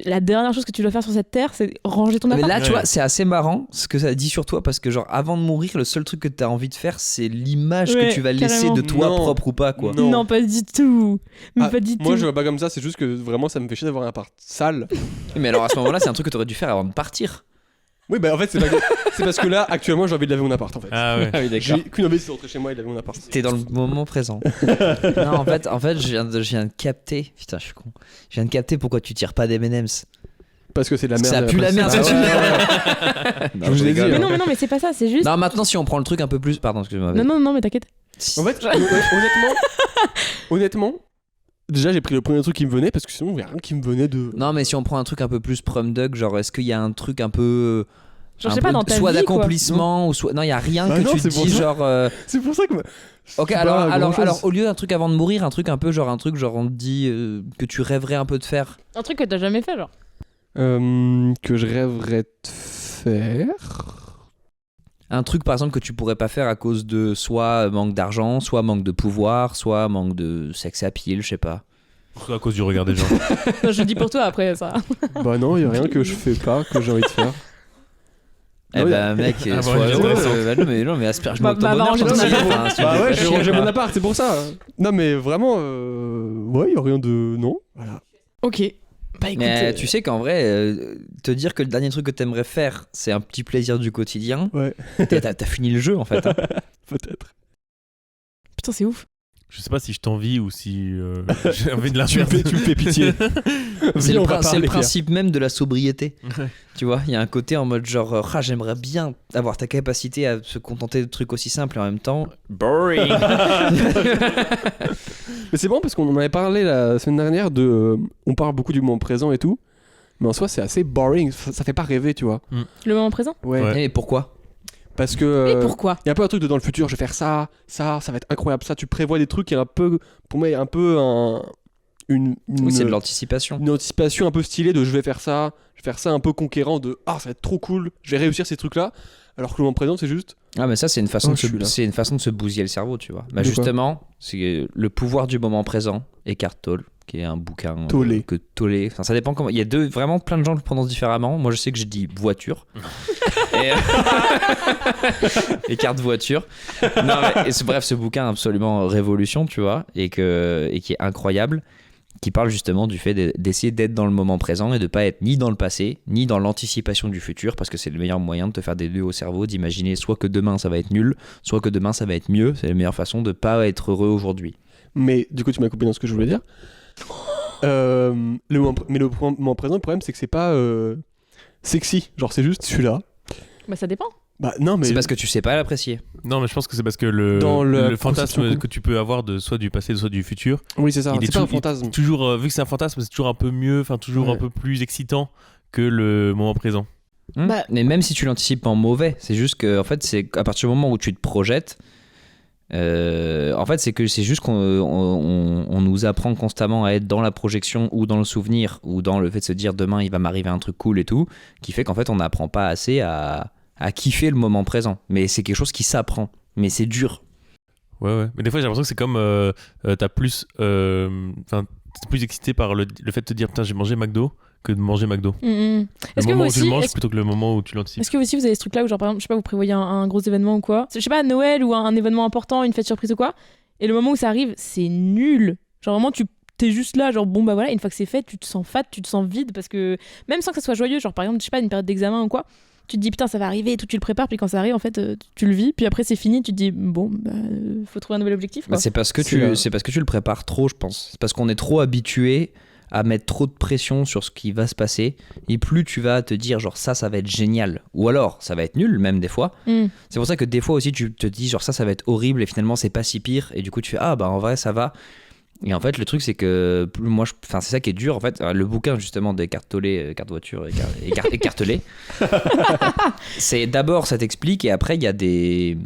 la dernière chose que tu dois faire sur cette terre, c'est ranger ton Mais appart. là, tu Ouais. vois, c'est assez marrant ce que ça dit sur toi parce que, genre, avant de mourir, le seul truc que t'as envie de faire, c'est l'image Ouais, que tu vas laisser carrément. de toi, Non. propre ou pas, quoi. Non. Non, pas du tout. Mais Ah, pas du Moi, tout. je vois pas comme ça. C'est juste que vraiment, ça me fait chier d'avoir un appart sale. Mais alors, à ce moment-là, c'est un truc que t'aurais dû faire avant de partir. Oui, bah en fait, c'est parce que là, actuellement, j'ai envie de laver mon appart en fait. Ah ouais. Ah oui, d'accord. J'ai qu'une envie, c'est de rentrer chez moi et de laver mon appart. T'es dans le moment présent. Non, en fait, je viens de capter. Putain, je suis con. Je viens de capter pourquoi tu tires pas des M&M's. Parce que c'est de la merde. Ça pue la merde, Ah, c'est ouais, sûr. ouais. Non, Je vous ai rigole. dit, Mais non, mais c'est pas ça, c'est juste. Non, maintenant, si on prend le truc un peu plus. Pardon, excuse-moi. Non, mais t'inquiète. En fait, honnêtement, déjà j'ai pris le premier truc qui me venait parce que sinon il y a rien qui me venait de. Non, mais si on prend un truc un peu plus prom dog, genre, est-ce qu'il y a un truc un peu. Genre, je un sais pas, peu dans ta soit vie, quoi. d'accomplissement, ou soit. Non, il y a rien Bah que non, tu te c'est pour dis, ça. genre. C'est pour ça que. Ok, c'est pas alors, grand-chose. au lieu d'un truc avant de mourir, un truc, genre, on te dit que tu rêverais un peu de faire. Un truc que t'as jamais fait, genre. Que je rêverais de faire. Un truc, par exemple, que tu pourrais pas faire à cause de soit manque d'argent, soit manque de pouvoir, soit manque de sex appeal, je sais pas. Surtout à cause du regard des gens. Non, je le dis pour toi après ça. Bah non, il y a rien que je fais pas que j'ai envie de faire. Eh oui. ben, mec, Ah, sois bon, heureux. intéressant. Non, mais asperge-moi Bah, ton bonheur, ranger j'en ton sais rien. appart. Enfin, si tu Bah veux ouais, pas j'ai chier, rangé quoi. mon appart, c'est pour ça. Non mais vraiment, ouais, il y a rien de. Non. Voilà. Ok. Bah écoute. Mais tu sais qu'en vrai, te dire que le dernier truc que t'aimerais faire, c'est un petit plaisir du quotidien, Ouais, t'as fini le jeu en fait. Hein. peut-être. Putain, c'est ouf. Je sais pas si je t'envie ou si j'ai envie de Tu me l'inverse. fais pitié. C'est Viens, le, on va c'est parler, le Pierre. principe même de la sobriété. Ouais. Tu vois, il y a un côté en mode genre, j'aimerais bien avoir ta capacité à se contenter de trucs aussi simples et en même temps, boring. Mais c'est bon parce qu'on en avait parlé la semaine dernière de. On parle beaucoup du moment présent et tout. Mais en soi, c'est assez boring. Ça fait pas rêver, tu vois. Le moment présent. Ouais. Ouais. Et pourquoi? Parce que. Et pourquoi Il y a un peu un truc de dans le futur, je vais faire ça, ça va être incroyable. Ça, tu prévois des trucs qui est un peu. Pour moi, il y a un peu une Oui, c'est de l'anticipation. une anticipation un peu stylée de je vais faire ça un peu conquérant de ça va être trop cool, je vais réussir ces trucs là. Alors que le moment présent, c'est juste. Ah, mais ça, c'est une façon, Oh, de je suis là. c'est une façon de se bousiller le cerveau, tu vois. Bah, De quoi justement, c'est le pouvoir du moment présent, Eckhart Tolle, qui est un bouquin Tolle. que Tolle. Enfin, ça dépend comment. Il y a vraiment plein de gens le prononcent différemment. Moi, je sais que je dis voiture. Et, Eckhart voiture. Non, mais, bref, ce bouquin absolument révolution, tu vois, et qui est incroyable, qui parle justement du fait d'essayer d'être dans le moment présent et de pas être ni dans le passé, ni dans l'anticipation du futur, parce que c'est le meilleur moyen de te faire des nœuds au cerveau, d'imaginer soit que demain ça va être nul, soit que demain ça va être mieux. C'est la meilleure façon de pas être heureux aujourd'hui. Mais du coup, tu m'as coupé dans ce que je voulais dire. Le moment présent, le problème, c'est que c'est pas sexy. Genre, c'est juste celui-là. Bah ça dépend. Bah non, mais. C'est parce que tu sais pas l'apprécier. Non, mais je pense que c'est parce que Dans le le fantasme conception. que tu peux avoir de soit du passé, soit du futur, Oui, c'est ça. il est C'est pas un tout- il- fantasme. toujours, vu que c'est un fantasme, c'est toujours un peu mieux, enfin toujours Ouais. un peu plus excitant que le moment présent. Bah- Mais même si tu l'anticipes en mauvais, c'est juste que en fait, c'est à partir du moment où tu te projettes. En fait, c'est juste qu'on nous apprend constamment à être dans la projection ou dans le souvenir ou dans le fait de se dire demain il va m'arriver un truc cool et tout, qui fait qu'en fait on n'apprend pas assez à kiffer le moment présent. Mais c'est quelque chose qui s'apprend, mais c'est dur. Ouais. Mais des fois, j'ai l'impression que c'est comme t'as plus, enfin, t'es plus excité par le fait de te dire putain, j'ai mangé McDo que de manger McDo. Le Le moment où tu le manges plutôt que le moment où tu l'anticipes. Est-ce que aussi vous avez ce truc là où genre par exemple je sais pas vous prévoyez un gros événement ou quoi, je sais pas Noël ou un événement important, une fête surprise ou quoi, et le moment où ça arrive c'est nul, genre vraiment t'es juste là genre bon bah voilà, une fois que c'est fait tu te sens fat, tu te sens vide parce que même sans que ça soit joyeux, genre par exemple je sais pas une période d'examen ou quoi, tu te dis putain ça va arriver et tout, tu le prépares, puis quand ça arrive en fait tu le vis, puis après c'est fini, tu te dis bon bah faut trouver un nouvel objectif quoi. Bah, c'est parce que C'est tu le prépares trop, je pense. C'est parce qu'on est trop habitué à mettre trop de pression sur ce qui va se passer, et plus tu vas te dire genre ça va être génial, ou alors ça va être nul même des fois. C'est pour ça que des fois aussi tu te dis genre ça va être horrible et finalement c'est pas si pire, et du coup tu fais ah bah en vrai ça va. Et en fait le truc c'est que c'est ça qui est dur en fait. Le bouquin justement d'Eckhart Tolle, carte voiture écartelé, c'est d'abord ça t'explique, et après il y a des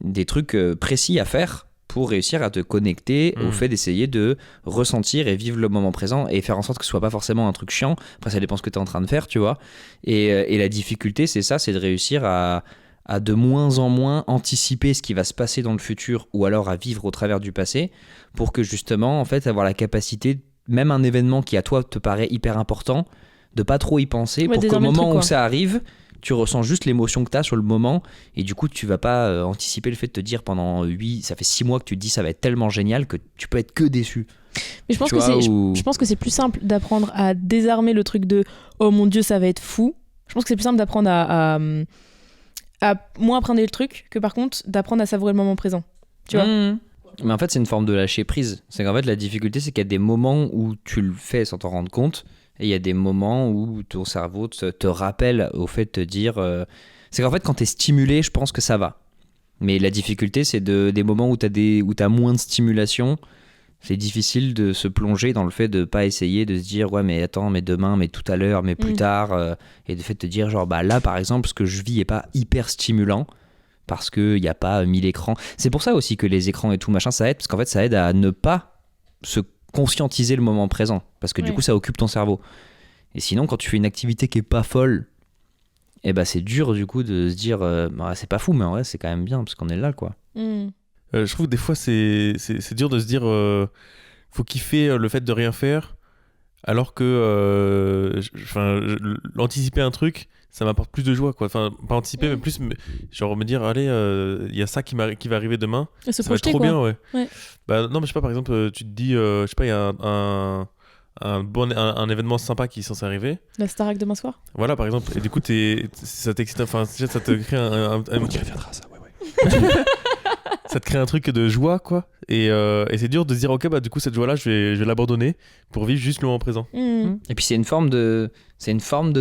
des trucs précis à faire pour réussir à te connecter au fait d'essayer de ressentir et vivre le moment présent et faire en sorte que ce soit pas forcément un truc chiant. Après, ça dépend ce que tu es en train de faire, tu vois. Et la difficulté, c'est ça, c'est de réussir à de moins en moins anticiper ce qui va se passer dans le futur ou alors à vivre au travers du passé pour que justement, en fait, avoir la capacité, même un événement qui à toi te paraît hyper important, de pas trop y penser pour qu'au moment où ça arrive, tu ressens juste l'émotion que tu as sur le moment et du coup tu vas pas anticiper le fait de te dire ça fait 6 mois que tu te dis ça va être tellement génial que tu peux être que déçu. Mais je pense que c'est plus simple d'apprendre à désarmer le truc de oh mon dieu ça va être fou. Je pense que c'est plus simple d'apprendre à moins appréhender le truc que par contre d'apprendre à savourer le moment présent, tu vois. Mais en fait c'est une forme de lâcher prise. C'est qu'en fait la difficulté c'est qu'il y a des moments où tu le fais sans t'en rendre compte. Et il y a des moments où ton cerveau te rappelle au fait de te dire... C'est qu'en fait, quand tu es stimulé, je pense que ça va. Mais la difficulté, c'est des moments où tu as moins de stimulation. C'est difficile de se plonger dans le fait de ne pas essayer de se dire « Ouais, mais attends, mais demain, mais tout à l'heure, mais plus tard. » Et de fait de te dire genre, bah là, par exemple, ce que je vis n'est pas hyper stimulant parce qu'il n'y a pas 1000 écrans. C'est pour ça aussi que les écrans et tout machin, ça aide. Parce qu'en fait, ça aide à ne pas se conscientiser le moment présent parce que du coup ça occupe ton cerveau et sinon quand tu fais une activité qui est pas folle et bah c'est dur du coup de se dire c'est pas fou mais en vrai c'est quand même bien parce qu'on est là quoi. Je trouve que des fois c'est dur de se dire faut kiffer le fait de rien faire alors que l'anticiper un truc ça m'apporte plus de joie quoi, enfin pas anticiper mais plus genre me dire allez il y a ça qui va arriver demain, ça va être trop bien ouais. Bah non mais je sais pas par exemple tu te dis je sais pas il y a un événement sympa qui est censé arriver, la Starac demain soir voilà par exemple et du coup ça t'excite, enfin ça te crée un on y reviendra ça ouais. Ça te crée un truc de joie quoi et c'est dur de se dire ok bah du coup cette joie là je vais l'abandonner pour vivre juste le moment présent. Et puis c'est une forme de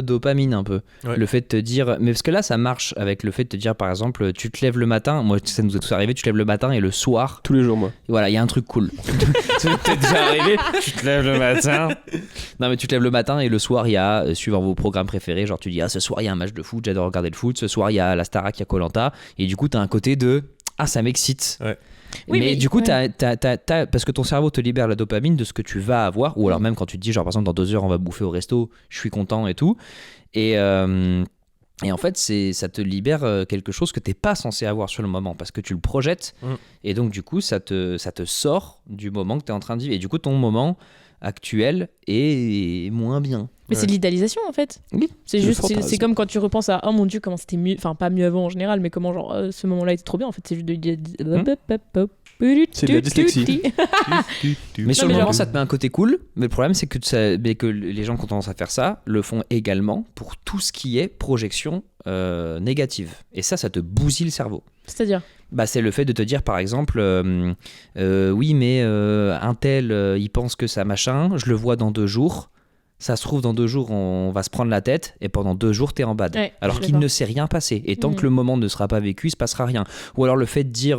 dopamine un peu, le fait de te dire mais parce que là ça marche avec le fait de te dire par exemple tu te lèves le matin, moi ça nous est tous arrivé, tu te lèves le matin et le soir tous les jours moi voilà il y a un truc cool. T'es déjà arrivé, tu te lèves le matin non mais tu te lèves le matin et le soir il y a suivant vos programmes préférés genre tu dis ce soir il y a un match de foot, j'adore regarder le foot, ce soir il y a la Starac, il y a Koh-Lanta et du coup t'as un côté de ça m'excite. Oui, mais du coup, parce que ton cerveau te libère la dopamine de ce que tu vas avoir, ou alors même quand tu te dis, genre par exemple, dans 2 heures, on va bouffer au resto, je suis content et tout. Et en fait, ça te libère quelque chose que t'es pas censé avoir sur le moment, parce que tu le projettes. Et donc, du coup, ça te sort du moment que t'es en train de vivre. Et du coup, ton moment actuel est moins bien. Mais c'est de l'idéalisation en fait. Oui. C'est comme quand tu repenses à oh mon dieu comment c'était mieux, enfin pas mieux avant en général, mais comment genre ce moment-là était trop bien en fait. C'est juste c'est de la dyslexie. Mais sur le moment ça te met un côté cool, mais le problème c'est que les gens qui ont tendance à faire ça le font également pour tout ce qui est projection négative. Et ça te bousille le cerveau. C'est-à-dire c'est le fait de te dire par exemple oui mais un tel il pense que ça machin, je le vois dans 2 jours. Ça se trouve dans 2 jours on va se prendre la tête et pendant 2 jours t'es en bad alors qu'il ne s'est rien passé et tant que le moment ne sera pas vécu il se passera rien. Ou alors le fait de dire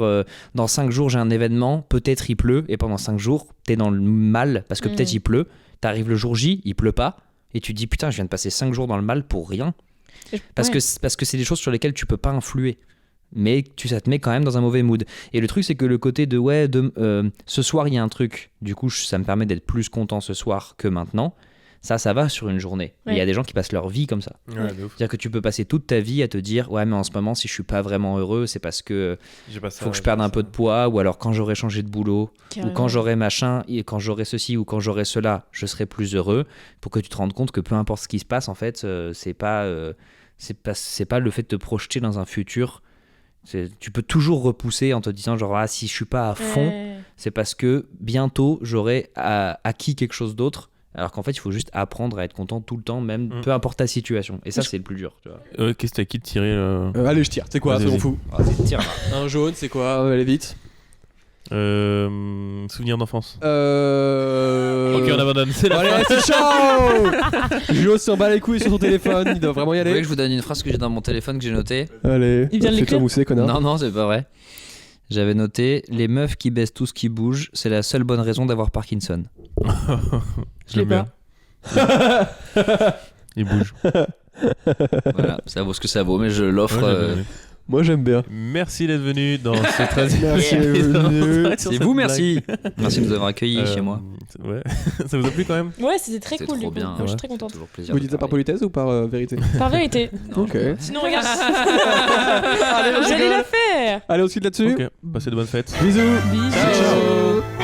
dans 5 jours j'ai un événement, peut-être il pleut et pendant 5 jours t'es dans le mal parce que peut-être il pleut, t'arrives le jour J il pleut pas et tu te dis putain je viens de passer 5 jours dans le mal pour rien parce que c'est des choses sur lesquelles tu peux pas influer mais ça te met quand même dans un mauvais mood. Et le truc c'est que le côté de ce soir il y a un truc, du coup ça me permet d'être plus content ce soir que maintenant. Ça va sur une journée. Il y a des gens qui passent leur vie comme ça. C'est-à-dire que tu peux passer toute ta vie à te dire ouais mais en ce moment si je suis pas vraiment heureux c'est parce que faut que je perde un peu de poids ou alors quand j'aurai changé de boulot ou quand j'aurai machin et quand j'aurai ceci ou quand j'aurai cela je serai plus heureux, pour que tu te rendes compte que peu importe ce qui se passe en fait c'est pas le fait de te projeter dans un futur. Tu peux toujours repousser en te disant genre si je suis pas à fond c'est parce que bientôt j'aurai acquis quelque chose d'autre. Alors qu'en fait, il faut juste apprendre à être content tout le temps, même peu importe ta situation. Et ça, c'est le plus dur. Tu vois. Qu'est-ce que t'as qui de tirer allez, je tire. C'est quoi? C'est fou. Vas-y, tire. Un jaune, c'est quoi? Allez vite. Souvenir d'enfance. Ok, on abandonne. C'est la allez, c'est chaud. Jules s'en bat les couilles sur son téléphone. Il doit vraiment y aller. Vous voulez que je vous donne une phrase que j'ai dans mon téléphone que j'ai notée? Allez. Il vient de l'écrire. Fais-toi mousser, connard. Non, c'est pas vrai. J'avais noté les meufs qui baissent tout ce qui bouge, c'est la seule bonne raison d'avoir Parkinson. Je l'ai pas. Il bouge. Voilà, ça vaut ce que ça vaut, mais je l'offre. Moi j'aime bien. Merci d'être venu dans ce 13e Merci d'être venu. C'est vous, merci. Merci de nous avoir accueillis chez moi. Ouais. Ça vous a plu quand même? Ouais, c'était très C'est cool. trop Du coup. bien. Moi, je suis très C'est contente. toujours plaisir. Vous de dites ça par parler. politesse ou par vérité? Par vérité. Non, Ok. je- Sinon, regarde. Allez, J'allais la faire. Allez, on se quitte là-dessus. Ok, passez de bonnes fêtes. Bisous. Bisous. Ciao.